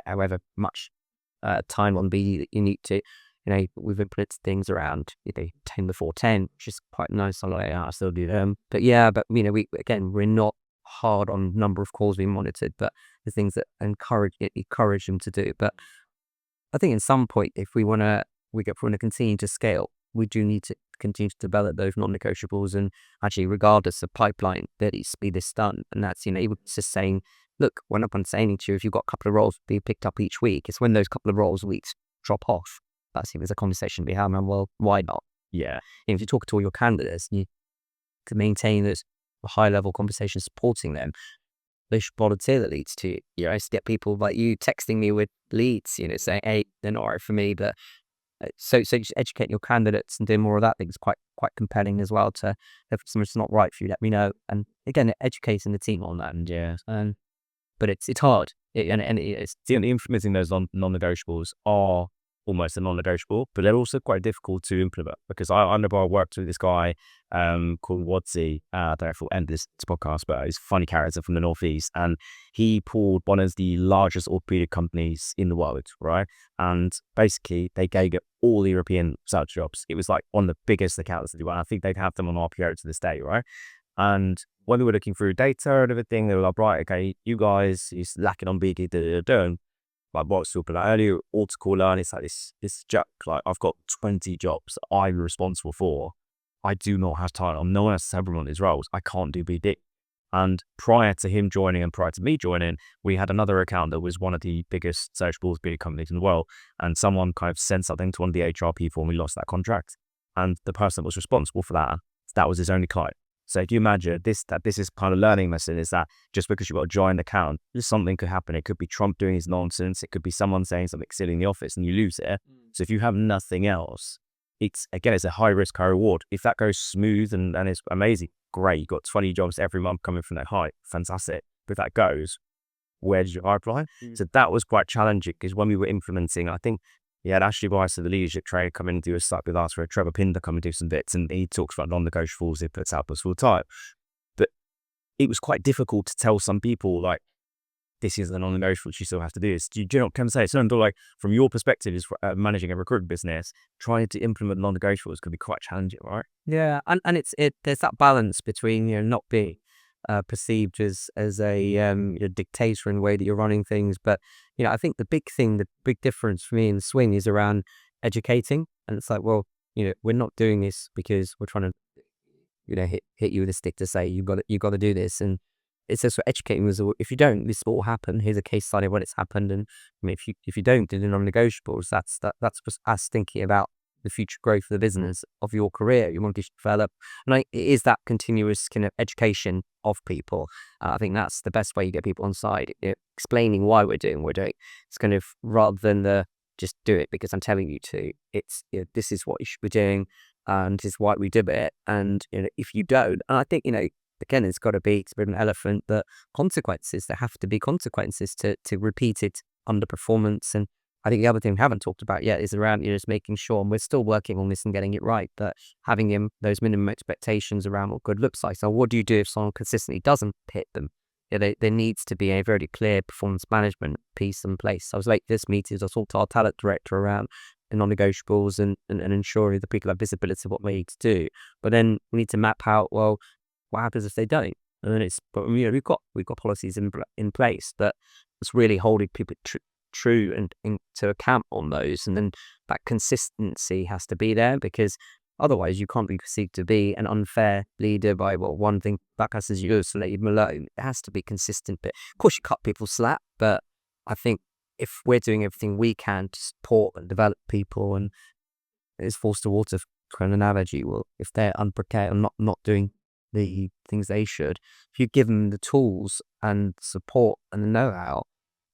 however much time on BD that you need to. We've implemented things around 10 before 10, which is quite nice. I still do them, but we're not hard on number of calls being monitored, but the things that encourage them to do. But I think at some point, if we want to continue to scale, we do need to continue to develop those non-negotiables, and actually, regardless of pipeline, that is be this done. And that's even just saying, look, when I'm saying to you, if you've got a couple of roles being picked up each week, it's when those couple of roles weeks drop off. That's there's a conversation to be had. Well, why not? Yeah. If you talk to all your candidates, you can maintain this high-level conversation supporting them. They should volunteer the leads to you. I used to get people like you texting me with leads, saying, "Hey, they're not right for me." But so just educating your candidates and doing more of that, I think is quite compelling as well. To if something's not right for you, let me know. And again, educating the team on that. And but it's hard. It's implementing those non-negotiables are almost a non-negotiable, but they're also quite difficult to implement because I remember I worked with this guy called Wadzi. I don't know if we'll end this podcast, but he's a funny character from the Northeast, and he pulled one of the largest orthopedic companies in the world, right? And basically they gave it all the European sales jobs. It was like one of the biggest accounts to do, and I think they'd have them on RPO to this day, right? And when we were looking through data and everything, they were like, right, okay, you guys is lacking on BD, like what's super like earlier auto caller, and it's like this joke, like I've got 20 jobs that I'm responsible for. I do not have time. No one has several on these roles. I can't do BD. And prior to him joining and prior to me joining, we had another account that was one of the biggest search boards BD companies in the world. And someone kind of sent something to one of the HR people, and we lost that contract. And the person that was responsible for that was his only client. So if you imagine this is kind of learning lesson is that just because you've got a giant account, something could happen. It could be Trump doing his nonsense. It could be someone saying something silly in the office and you lose it. So if you have nothing else, it's a high risk, high reward. If that goes smooth and it's amazing, great. You've got 20 jobs every month coming from that height. Fantastic. But if that goes, where did your pipeline? So that was quite challenging because when we were implementing, I think Ashley Weiss of the leadership trade come in and do a site with us, for Trevor Pinder come and do some bits, and he talks about non-negotiables he puts out full time. But it was quite difficult to tell some people like this is the non-negotiable you still have to do this. Do you know what I'm saying? So like from your perspective, is managing a recruitment business, trying to implement non-negotiables could be quite challenging, right? Yeah, and there's that balance between not being perceived as a dictator in the way that you're running things, but I think the big difference for me in the swing is around educating, and it's like, well, we're not doing this because we're trying to hit you with a stick to say you've got to do this, and it's just educating us. If you don't, this will happen. Here's a case study of when it's happened, and if you don't do the non-negotiables, that's just us thinking about the future growth of the business, of your career. You want to develop. And it is that continuous kind of education of people. I think that's the best way you get people on side, explaining why we're doing what we're doing. It's kind of, rather than the just do it because I'm telling you to, it's, this is what you should be doing and this is why we do it. And if you don't, and I think, again, it's got to be, it's a bit of an elephant, but consequences, there have to be consequences to repeated underperformance. And I think the other thing we haven't talked about yet is around, just making sure, and we're still working on this and getting it right, but having those minimum expectations around what good looks like. So what do you do if someone consistently doesn't hit them? There needs to be a very clear performance management piece in place. I was late to this meeting, I talked to our talent director around the non-negotiables and ensuring that people have visibility of what they need to do. But then we need to map out, well, what happens if they don't? And then we've got policies in place, but it's really holding people true and to account on those. And then that consistency has to be there, because otherwise you can't be perceived to be an unfair leader by one thing that person is yours, so let him alone. It has to be consistent. But of course you cut people slack, but I think if we're doing everything we can to support and develop people, and it's forced to water kind of analogy, well, if they're unprepared and not doing the things they should, if you give them the tools and support and the know-how,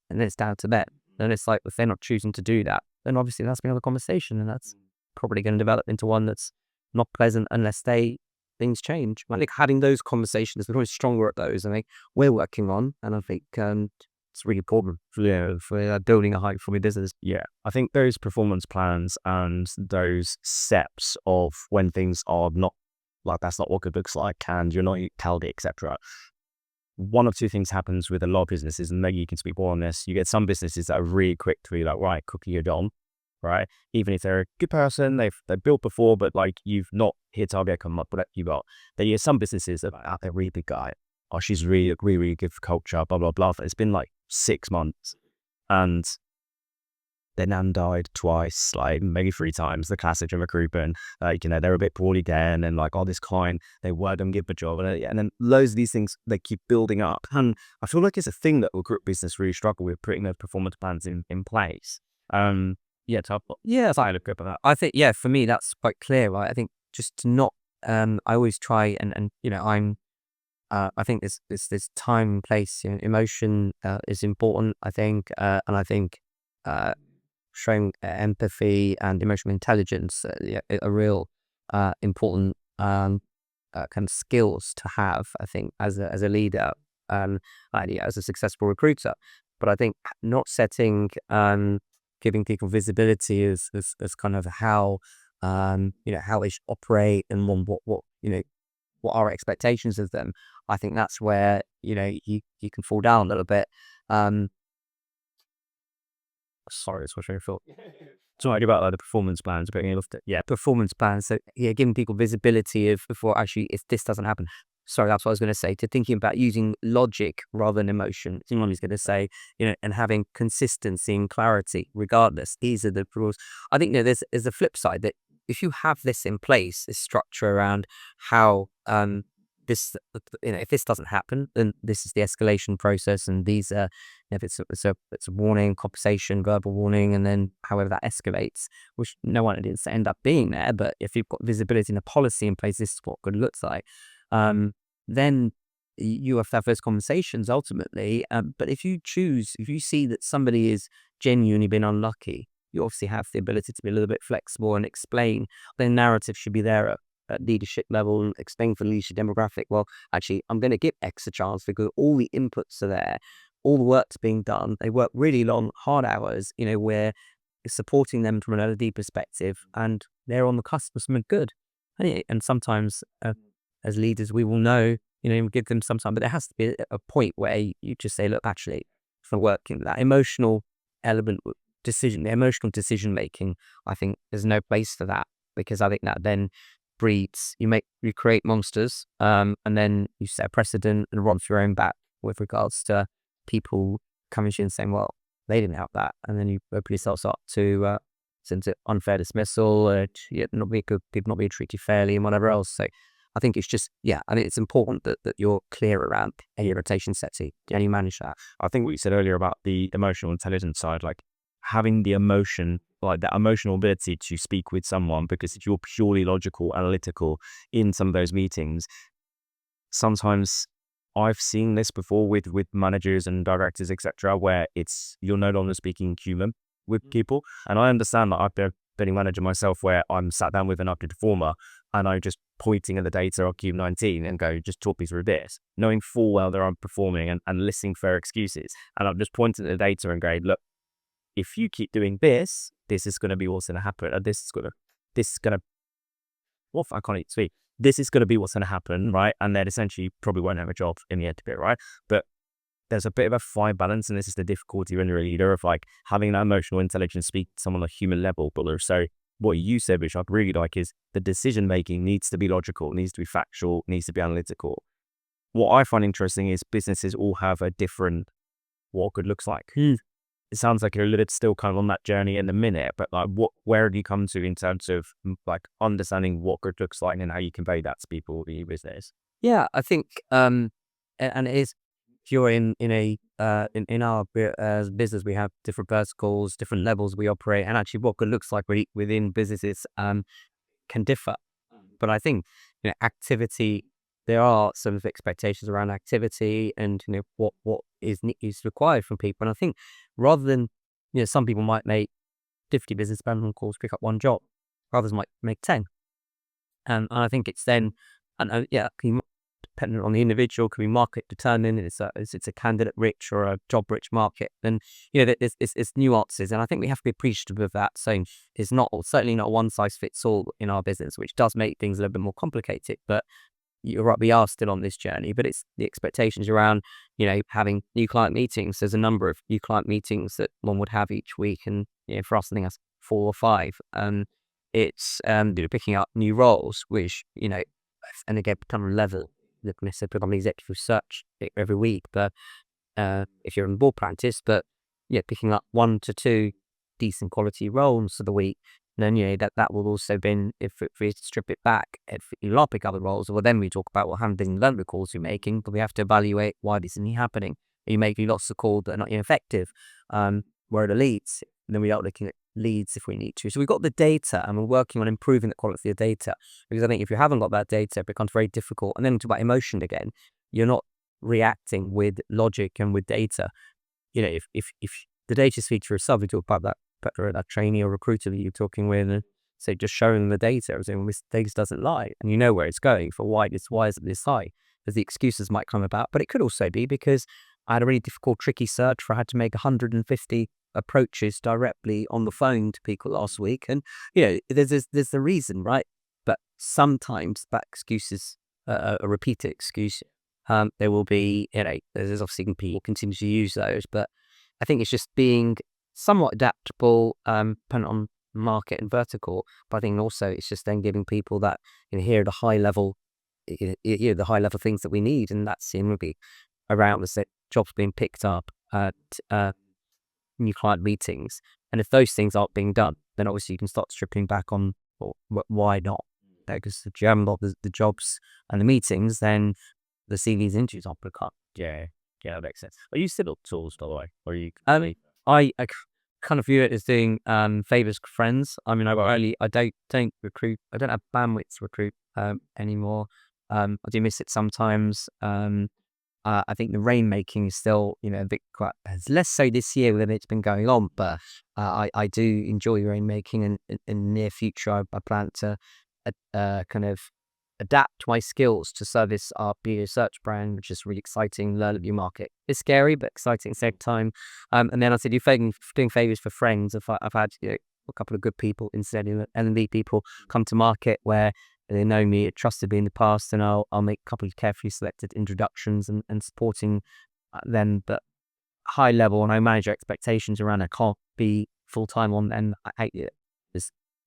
and then it's down to them. Then it's like, if they're not choosing to do that, then obviously that's another conversation, and that's probably going to develop into one that's not pleasant unless things change. I think having those conversations, we're always stronger at those. I think we're working on, and I think it's really important for building a high-performing business. Yeah, I think those performance plans and those steps of when things are not like, that's not what good looks like, and you're not held, etc. One of two things happens with a lot of businesses, and maybe you can speak more on this. You get some businesses that are really quick to be like, right, cookie, you're done, right? Even if they're a good person, they've built before, but like, you've not hit target, come up with that you got. Then you have some businesses that are they're really big guy. Oh, she's really, really, really good for culture, blah, blah, blah. It's been like 6 months, and their nan died twice, like maybe 3 times, the classic in recruitment. They're a bit poorly then, and like, oh, this client, they were going to give a job. And then loads of these things, they keep building up. And I feel like it's a thing that recruit business really struggle with, putting those performance plans in place. Tough. Yeah, I look up at that. I think, for me, that's quite clear, right? I think just to not, I always try and I think this time and place, emotion is important, I think, and I think showing empathy and emotional intelligence are real important kind of skills to have, I think, as a leader, as a successful recruiter. But I think not setting, giving people visibility as kind of how how they should operate, and what our expectations of them. I think that's where you can fall down a little bit. Sorry, it's what I thought. So I do about the performance plans, but Performance plans. So giving people visibility of before, actually, if this doesn't happen. Sorry, that's what I was going to say. To thinking about using logic rather than emotion. Someone is going to say, and having consistency and clarity, regardless. These are the rules. I think there's a flip side, that if you have this in place, this structure around how this, if this doesn't happen, then this is the escalation process, and these are, if it's a warning, compensation, verbal warning, and then however that escalates, which no one didn't end up being there. But if you've got visibility and a policy in place, this is what good looks like. Then you have to have those conversations ultimately. But if you see that somebody is genuinely been unlucky, you obviously have the ability to be a little bit flexible and explain. The narrative should be there at leadership level, and explain for the leadership demographic, well, actually, I'm going to give X a chance because all the inputs are there, all the work's being done. They work really long, hard hours, we're supporting them from an L&D perspective, and they're on the cusp of something good. And sometimes, as leaders, we will know, give them some time, but there has to be a point where you just say, look, actually, for working, that emotional element, the emotional decision making, I think there's no place for that, because I think that then breeds, you create monsters, and then you set a precedent and run through your own back with regards to people coming to you and saying, well, they didn't have that, and then you open yourselves up to unfair dismissal, not being treated fairly, and whatever else. So I think it's just, I think it's important that you're clear around any rotation setting, and you manage that. I think what you said earlier about the emotional intelligence side, like, having the emotion, like that emotional ability to speak with someone, because if you're purely logical, analytical in some of those meetings, sometimes I've seen this before with managers and directors, etc., where you're no longer speaking human with people. And I understand that I've been a manager myself, where I'm sat down with an underperformer and I'm just pointing at the data on Cube 19 and go, just talk me through this, knowing full well they're underperforming and listening for excuses. And I'm just pointing at the data and going, look, if you keep doing this, this is going to be what's going to happen. And this is going to, well, I can't even speak. This is going to be what's going to happen, right? And then essentially you probably won't have a job in the end of it, right? But there's a bit of a fine balance, and this is the difficulty when you're a leader, of like having that emotional intelligence, speak to someone on a human level. But also what you said, which I'd really like, is the decision making needs to be logical, needs to be factual, needs to be analytical. What I find interesting is businesses all have a different what good looks like. It sounds like you're a little still kind of on that journey in the minute, but like where do you come to in terms of like understanding what good looks like and how you convey that to people in your business? Yeah, I think, and it is, if you're in our business, we have different verticals, different levels we operate, and actually what good looks like within businesses can differ. But I think, activity, there are some expectations around activity and what is required from people. And I think rather than some people might make 50 business development calls, pick up one job, others might make 10. And I think it's then, and dependent on the individual, can be market determined. It's a candidate rich or a job rich market. And there's nuances, and I think we have to be appreciative of that. So it's certainly not one size fits all in our business, which does make things a little bit more complicated. But you're right, we are still on this journey, but it's the expectations around, having new client meetings. There's a number of new client meetings that one would have each week. And, for us, I think that's 4 or 5. It's picking up new roles, which, and again, kind of level, looking at put on the executive search every week. But if you're in board practice, but picking up 1 to 2 decent quality roles for the week, then that will also be, if we strip it back, if you not pick other roles, well, then we talk about how many development calls you're making, but we have to evaluate why this isn't happening. Are you making lots of calls that are not effective? Where are the leads? And then we are looking at leads if we need to. So we've got the data, and we're working on improving the quality of data, because I think if you haven't got that data, it becomes very difficult. And then talk about emotion again, you're not reacting with logic and with data. If the data speaks for itself, we talk about that trainee or recruiter that you're talking with, and so just showing them the data, saying, this data doesn't lie, and you know where it's going for why is it this high, because the excuses might come about. But it could also be because I had a really difficult, tricky search where I had to make 150 approaches directly on the phone to people last week, and there's a reason, right? But sometimes that excuse is a repeated excuse. There will be, there's obviously people continue to use those, but I think it's just being somewhat adaptable, depending on market and vertical. But I think also it's just then giving people that, here are the high level, the high level things that we need, and that's would be around the jobs being picked up at new client meetings. And if those things aren't being done, then obviously you can start stripping back on why not. Because if you haven't got the jobs and the meetings, then the CVs interviews aren't picked up. Yeah, that makes sense. Are you still up tools, by the way? Or are you? I kind of view it as doing favors for friends. I mean, I don't recruit. I don't have bandwidth to recruit anymore. I do miss it sometimes. I think the rainmaking is still, a bit quite less so this year than it's been going on. But I do enjoy rainmaking, and in the near future, I plan to kind of adapt my skills to service our BO search brand, which is really exciting. Learn a new market. It's scary, but exciting at the same time. And then I said, doing favors for friends. I've had a couple of good people, instead of L&D people, come to market where they know me, trusted me in the past, and I'll make a couple of carefully selected introductions and supporting them. But high level, and I manage expectations around. I can't be full time on, and I hate it.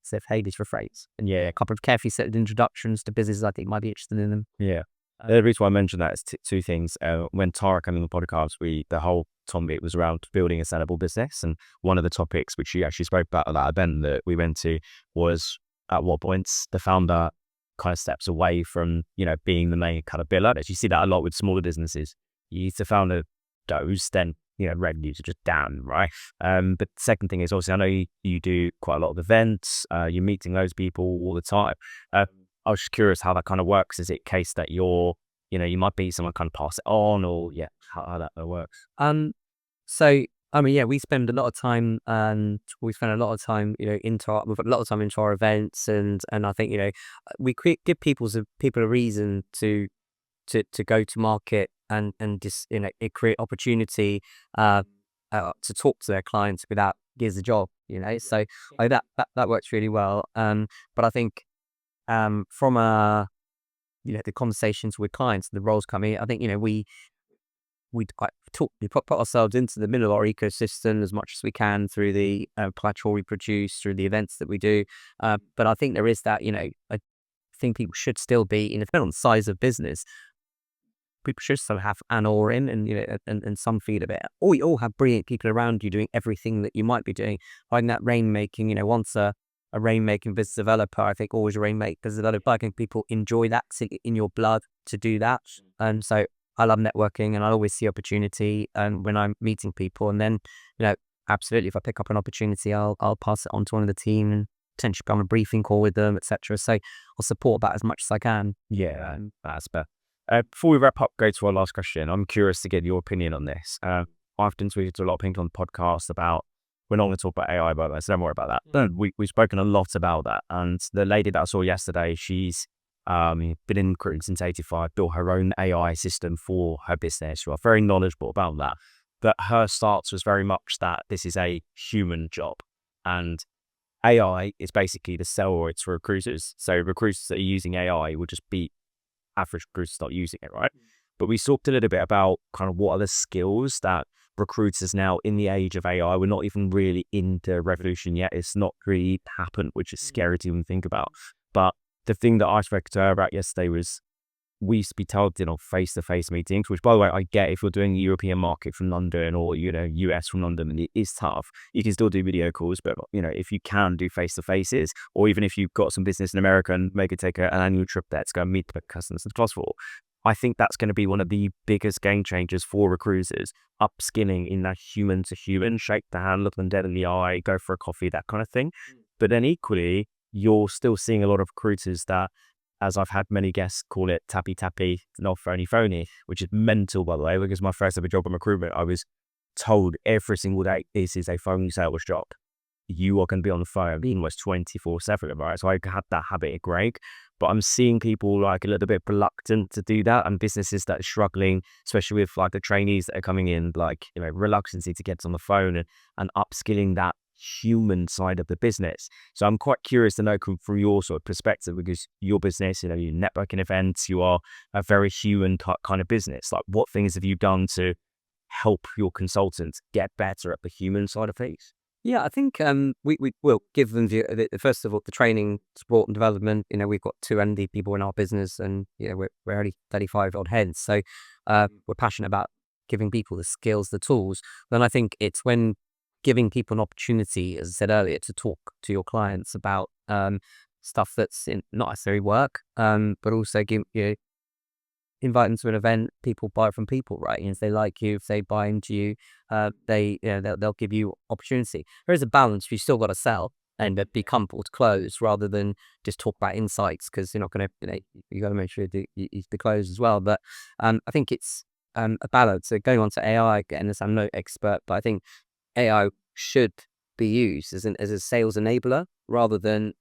Safe Hades for phrase. And a couple of carefully set introductions to businesses I think might be interested in them. Yeah. The reason why I mentioned that is 2 things. When Tara came on the podcast, the whole topic was around building a sellable business. And one of the topics which she actually spoke about at that event that we went to was at what points the founder kind of steps away from, being the main kind of biller. As you see that a lot with smaller businesses. If the founder goes, then revenues are just down, right? But the second thing is obviously I know you do quite a lot of events, you're meeting loads of people all the time. I was just curious how that kind of works. Is it a case that you might be someone kind of pass it on, or how that works? So I mean, yeah, we spend a lot of time, we spend a lot of time, we've got a lot of time into our events, and I think we give people a reason to go to market, and just it create opportunity to talk to their clients without gives a job, so that works really well. But I think from the conversations with clients, the roles coming, I think we put ourselves into the middle of our ecosystem as much as we can through the collateral we produce, through the events that we do. But I think there is that, I think people should still be, depending on the size of business, people should still have an oar in, and some feed of it. Or you all have brilliant people around you doing everything that you might be doing. Finding that rainmaking, once a rainmaking business developer, I think always a rainmaking business developer. I think people enjoy that, it's in your blood to do that. And so I love networking, and I always see opportunity when I'm meeting people. And then, absolutely, if I pick up an opportunity, I'll pass it on to one of the team and potentially be on a briefing call with them, etc. So I'll support that as much as I can. Yeah, that's better. Before we wrap up, go to our last question. I'm curious to get your opinion on this. I've often tweeted to a lot of people on the podcast about, we're not going to talk about AI, by the way, so don't worry about that. But we've spoken a lot about that. And the lady that I saw yesterday, she's been in recruitment since 85, built her own AI system for her business. She was very knowledgeable about that. But her stance was very much that this is a human job. And AI is basically the steroids for recruiters. So recruiters that are using AI will just beat average recruiters not using it, right? But we talked a little bit about kind of what are the skills that recruiters now in the age of AI, we're not even really in the revolution yet. It's not really happened, which is scary to even think about. But the thing that I spoke to her about yesterday was, we used to be told, face-to-face meetings, which, by the way, I get if you're doing the European market from London, or, US from London, and it is tough. You can still do video calls, but, if you can do face-to-faces, or even if you've got some business in America and maybe take an annual trip there to go and meet the customers and class for, I think that's going to be one of the biggest game changers for recruiters, upskilling in that human-to-human, shake the hand, look them dead in the eye, go for a coffee, that kind of thing. But then equally, you're still seeing a lot of recruiters that, as I've had many guests call it, tappy, not phony, which is mental, by the way, because my first ever job in recruitment, I was told every single day, this is a phone sales job. You are going to be on the phone almost 24/7, right? So I had that habit at Greg, but I'm seeing people like a little bit reluctant to do that, and businesses that are struggling, especially with like the trainees that are coming in, like, reluctancy to get on the phone and upskilling that human side of the business. So I'm quite curious to know from your sort of perspective, because your business, your networking events, you are a very human kind of business. Like, what things have you done to help your consultants get better at the human side of things? Yeah, I think we will give them first of all the training, support, and development. We've got 2 ND people in our business, and we're only 35 odd heads, so we're passionate about giving people the skills, the tools. Then I think it's when giving people an opportunity, as I said earlier, to talk to your clients about stuff that's not necessarily work, but also invite them to an event. People buy from people, right? If they like you, if they buy into you, they'll give you opportunity. There is a balance. You still got to sell and be comfortable to close, rather than just talk about insights, because you're not going to, you got to make sure you close as well. But I think it's a balance. So going on to AI again, as I'm no expert, but I think AI should be used as a sales enabler rather than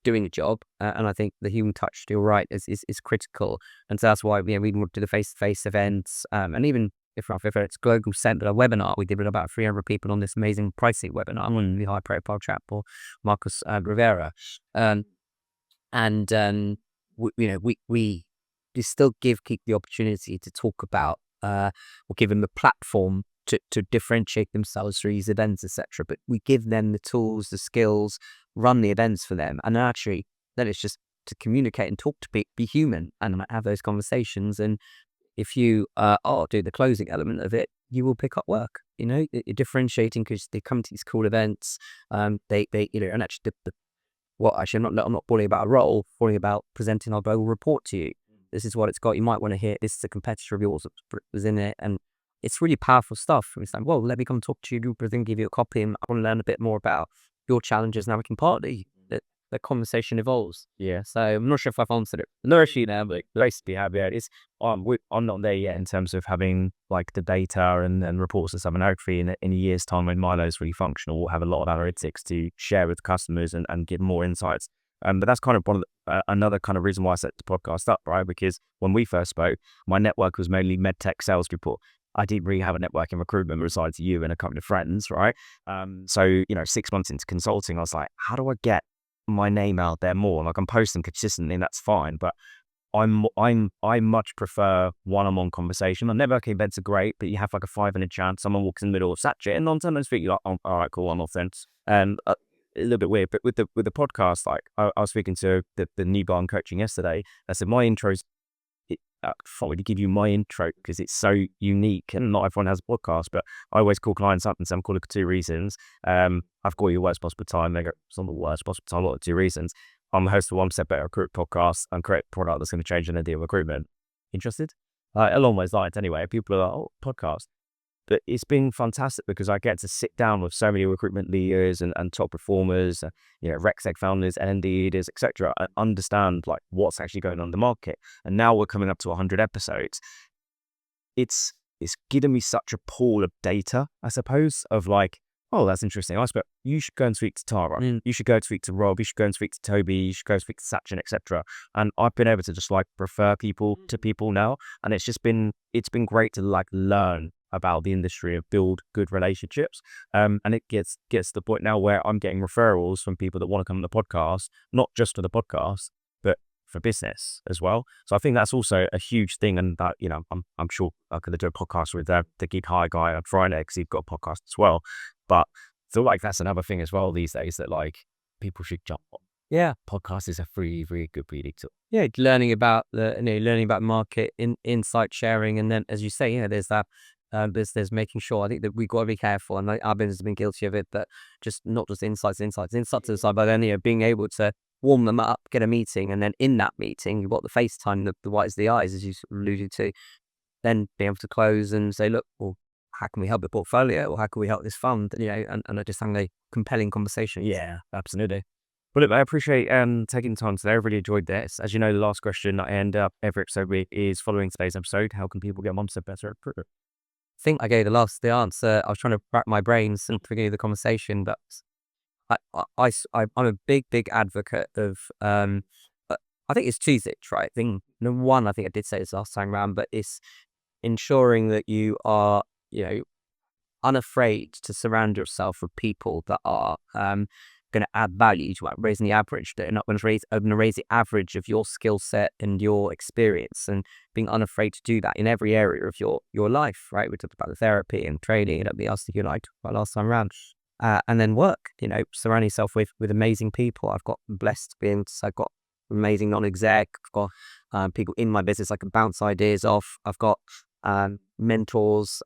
doing a job. And I think the human touch, you're right, is critical. And so that's why we want to do the face-to-face events. And even if it's global seminar webinar, we did with about 300 people on this amazing pricing webinar on the high-profile chap for Marcus Rivera. We still give people the opportunity to talk about, or give them the platform to differentiate themselves through these events, etc. But we give them the tools, the skills, run the events for them, and actually then it's just to communicate and talk to people, be human, and have those conversations. And if you do the closing element of it, you will pick up work. You're differentiating, because they come to these cool events. They and actually I'm not boring about a role, boring about presenting our global report to you. This is what it's got. You might want to hear, this is a competitor of yours that was in it, and it's really powerful stuff. It's like, well, let me come talk to you, Rupert, and give you a copy, and I want to learn a bit more about your challenges. Now we can partly the conversation evolves. Yeah. So I'm not sure if I've answered it. No, actually, now, but basically, it's I'm not there yet in terms of having like the data and reports and stuff. And hopefully, in a year's time, when Milo is really functional, we'll have a lot of analytics to share with customers and give more insights. But that's kind of one of another kind of reason why I set the podcast up, right? Because when we first spoke, my network was mainly medtech salespeople. I didn't really have a network in recruitment besides you and a couple of friends, right? So 6 months into consulting, I was like, how do I get my name out there more? Like, I'm posting consistently, and that's fine, but I much prefer one-on-one conversation. Networking events are great, but you have like a 5-minute chance. Someone walks in the middle of Sachin and on someone's feet, you're like, oh, all right, cool, I'm off then. And a little bit weird, but with the podcast, like I was speaking to the new bar I'm coaching yesterday. I said my intro's. I thought to give you my intro because it's so unique, and not everyone has a podcast. But I always call clients up and say I'm calling for 2 reasons. I've got your worst possible time. They go, it's not the worst possible time. What are 2 reasons? I'm the host of 1% Better Recruitment Podcast and create a product that's going to change the idea of recruitment. Interested? Along those lines, anyway. People are like, oh, podcast. But it's been fantastic because I get to sit down with so many recruitment leaders and top performers, RecSec founders, L&D leaders, etc., and understand like what's actually going on in the market. And now we're coming up to 100 episodes. It's given me such a pool of data, I suppose, of like, oh, that's interesting. I suppose you should go and speak to Tara. You should go and speak to Rob. You should go and speak to Toby. You should go speak to Sachin, etc. And I've been able to just like refer people to people now, and it's been great to like learn about the industry and build good relationships. And it gets to the point now where I'm getting referrals from people that want to come on the podcast, not just for the podcast, but for business as well. So I think that's also a huge thing. And that, I'm sure I'm going to do a podcast with the Gig High guy on Friday because he's got a podcast as well. But I feel like that's another thing as well these days that like people should jump on. Yeah, podcast is a really, really good reading tool. Yeah, learning about market insight sharing, and then as you say, there's that. There's making sure. I think that we've got to be careful, and our business has been guilty of it. That just not just insights to the side, but then being able to warm them up, get a meeting, and then in that meeting you've got the FaceTime, the white as the eyes, as you alluded to. Then be able to close and say, look, well, how can we help the portfolio, or how can we help this fund? And I just having a compelling conversation. Yeah, absolutely. Well, look, I appreciate taking the time today. I really enjoyed this. As you know, the last question I end up every episode with is following today's episode. How can people get 1% better at recruitment? I think I gave the answer. I was trying to rack my brains and forget the conversation, but I'm a big advocate of. I think it's 2 things, right? I think number one, I think I did say this last time around, but it's ensuring that you are, unafraid to surround yourself with people that are going to add value to raising the average. They're not going to raise the average of your skill set and your experience, and being unafraid to do that in every area of your life, right? We talked about the therapy and training and everything else that you and I talked about last time around. And then work, surround yourself with amazing people. I've got blessed to be able to, I've got amazing non-exec, I've got people in my business I can bounce ideas off. I've got mentors,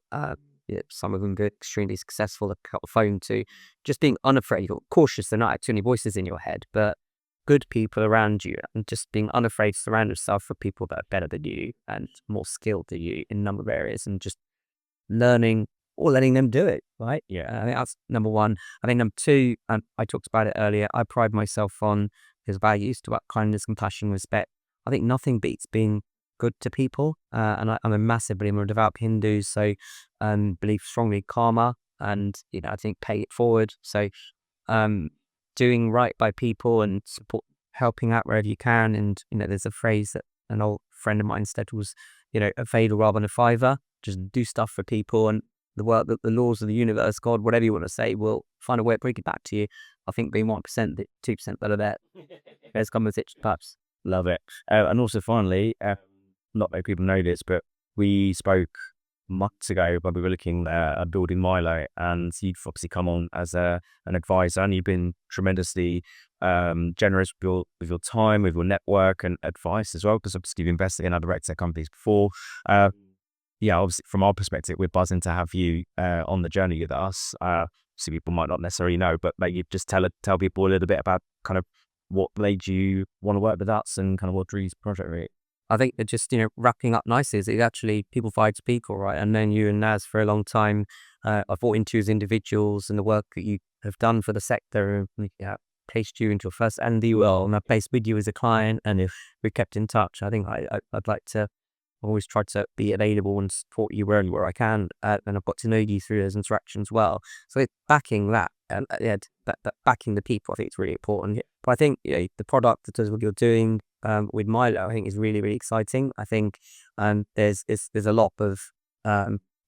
some of them good, extremely successful, I've got the phone to. Just being unafraid, you're cautious, they're not too many voices in your head, but good people around you, and just being unafraid to surround yourself with people that are better than you and more skilled than you in a number of areas, and just learning or letting them do it, right? Yeah. I think that's number one. I think number two, and I talked about it earlier, I pride myself on his values to about kindness, compassion, respect. I think nothing beats being good to people, and I'm a massive believer. I'm a devout Hindu, so believe strongly in karma, and I think pay it forward. So doing right by people and support, helping out wherever you can. And there's a phrase that an old friend of mine said was, a failure rather than a fiver. Just do stuff for people, and the work, the laws of the universe, God, whatever you want to say, will find a way to bring it back to you. I think being 1%, 2% better there. There's conversation, perhaps. Love it. And also, finally, not many people know this, but we spoke months ago when we were looking at building MILO, and you've obviously come on as an advisor, and you've been tremendously generous with your time, with your network and advice as well, because obviously you've invested in other RecTech companies before. Obviously from our perspective, we're buzzing to have you on the journey with us. So people might not necessarily know, but maybe just tell people a little bit about kind of what made you want to work with us and kind of what drew you to the project, really. I think that just, wrapping up nicely is it actually people fights people, right? And then you and Naz for a long time. I've bought into you as individuals and the work that you have done for the sector. Placed you into your first L&D role, and I placed with you as a client, and if we kept in touch, I think I'd like to always try to be available and support you where I can, and I've got to know you through those interactions well. So it's backing that, and that backing the people, I think it's really important. But I think the product that does what you're doing with MILO, I think is really, really exciting. I think there's a lot of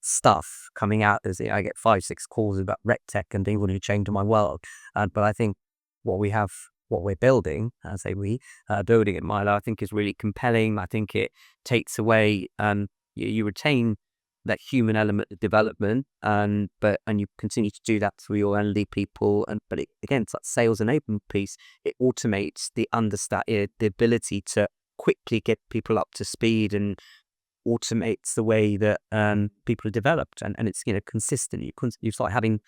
stuff coming out. I get 5-6 calls about rec tech and things want to change my world, but I think what we're building, I say building at MILO, I think is really compelling. I think it takes away, you retain that human element of development, and you continue to do that through your L&D people. But again, it's that sales enablement piece. It automates the ability to quickly get people up to speed, and automates the way that people are developed, and it's consistent. You start having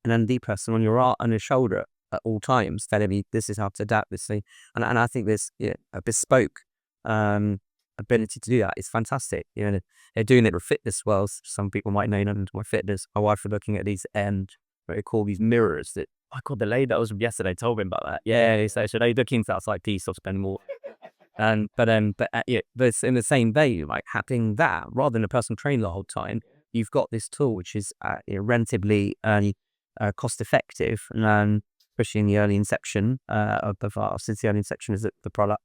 an L&D person on your shoulder at all times, telling me this is how to adapt this thing, and I think there's a bespoke ability to do that. It's fantastic. They're doing it with fitness well. Some people might know into my fitness. My wife was looking at these what they call these mirrors that the lady that was yesterday told me about that. Yeah, so should I look into that? It's like, please stop spending more. But it's in the same vein, like having that rather than a personal trainer the whole time. You've got this tool which is relatively cost effective, and especially in the early inception since the early inception is the product.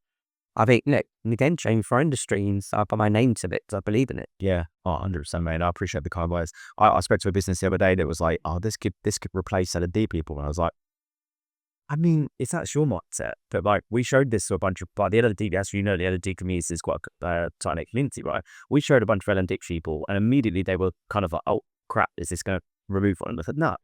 I think again, change for industry, and so I put my name to it. I believe in it. Yeah, 100%, mate. I appreciate the kind words. I spoke to a business the other day that was like, this could replace L&D people, and I was like, I mean, it's that's your mindset, but like we showed this to a bunch of the L&D. As you know, the L&D community is quite a tight community, right? We showed a bunch of L&D people, and immediately they were kind of like, oh crap, is this going to remove one? And I said, no.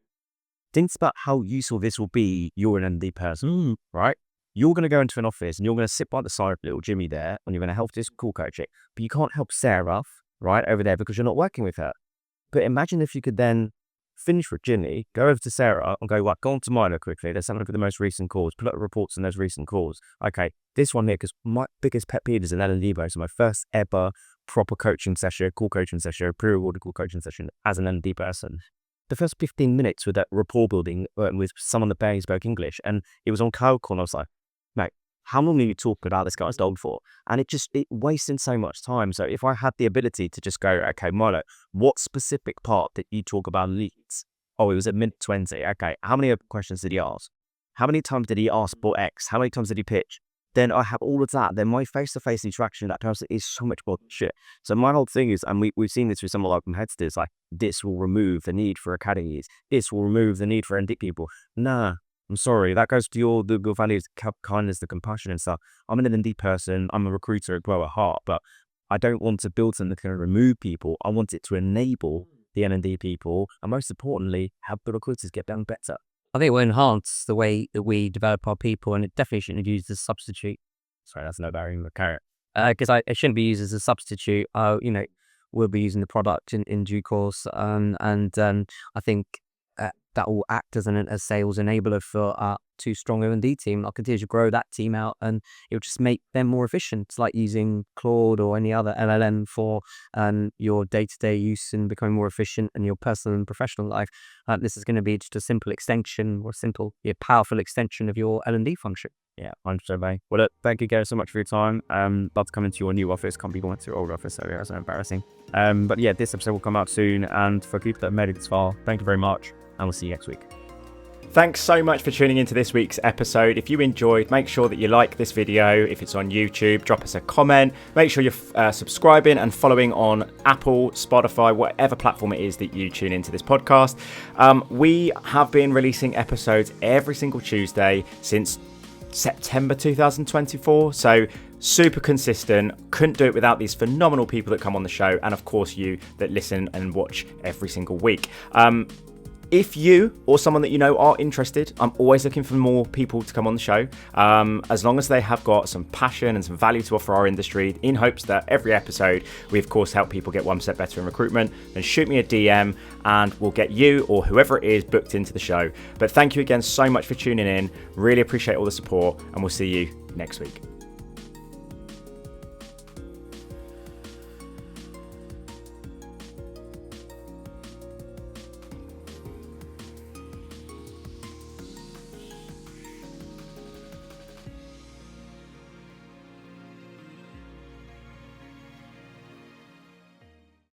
Think about how useful this will be. You're an L&D person, right? You're going to go into an office and you're going to sit by the side of little Jimmy there, and you're going to help this cool coach it, but you can't help Sarah right over there because you're not working with her. But imagine if you could then finish with Ginny, go over to Sarah and go on to MILO quickly. Let's have a look at the most recent calls, pull up reports on those recent calls. Okay, this one here, because my biggest pet peeve is an L&D base. So my first ever proper coaching session, cool coaching session, pre-awarded cool coaching session as an L&D person. The first 15 minutes with that rapport building with someone that barely spoke English, and it was on cloud call, and I was like, mate, how long are you talking about this guy's dog for? And it wasted so much time. So if I had the ability to just go, okay, MILO, what specific part that you talk about leads? Oh, it was at minute 20. Okay, how many questions did he ask? How many times did he ask for X? How many times did he pitch? Then I have all of that. Then my face-to-face interaction with that person is so much more shit. So my whole thing is, and we've seen this with some of our competitors, like this will remove the need for academies. This will remove the need for ND people. Nah, I'm sorry. That goes to your values, kindness, the compassion and stuff. I'm an ND person. I'm a recruiter as well at heart, but I don't want to build something that's going to remove people. I want it to enable the ND people, and most importantly, help the recruiters get done better. I think it will enhance the way that we develop our people, and it definitely shouldn't be used as a substitute. Sorry, that's no bearing the carrot. Because it shouldn't be used as a substitute. We'll be using the product in due course, and I think that will act as a sales enabler for our too strong O&D team. I'll continue to grow that team out, and it'll just make them more efficient. It's like using Claude or any other LLM for your day-to-day use and becoming more efficient in your personal and professional life. This is going to be just a simple extension, or powerful extension of your L&D function. Yeah, 100%, mate. Well, look, thank you guys so much for your time. Love to come into your new office. Can't be going to your old office, so it's embarrassing. But yeah, this episode will come out soon, and for people that have made it this far, thank you very much, and we'll see you next week. Thanks so much for tuning into this week's episode. If you enjoyed, make sure that you like this video. If it's on YouTube, drop us a comment. Make sure you're subscribing and following on Apple, Spotify, whatever platform it is that you tune into this podcast. We have been releasing episodes every single Tuesday since September 2024. So super consistent. Couldn't do it without these phenomenal people that come on the show, and of course you that listen and watch every single week. If you or someone that you know are interested, I'm always looking for more people to come on the show, as long as they have got some passion and some value to offer our industry, in hopes that every episode we of course help people get 1% better in recruitment. Then shoot me a DM and we'll get you or whoever it is booked into the show. But thank you again so much for tuning in. Really appreciate all the support, and we'll see you next week.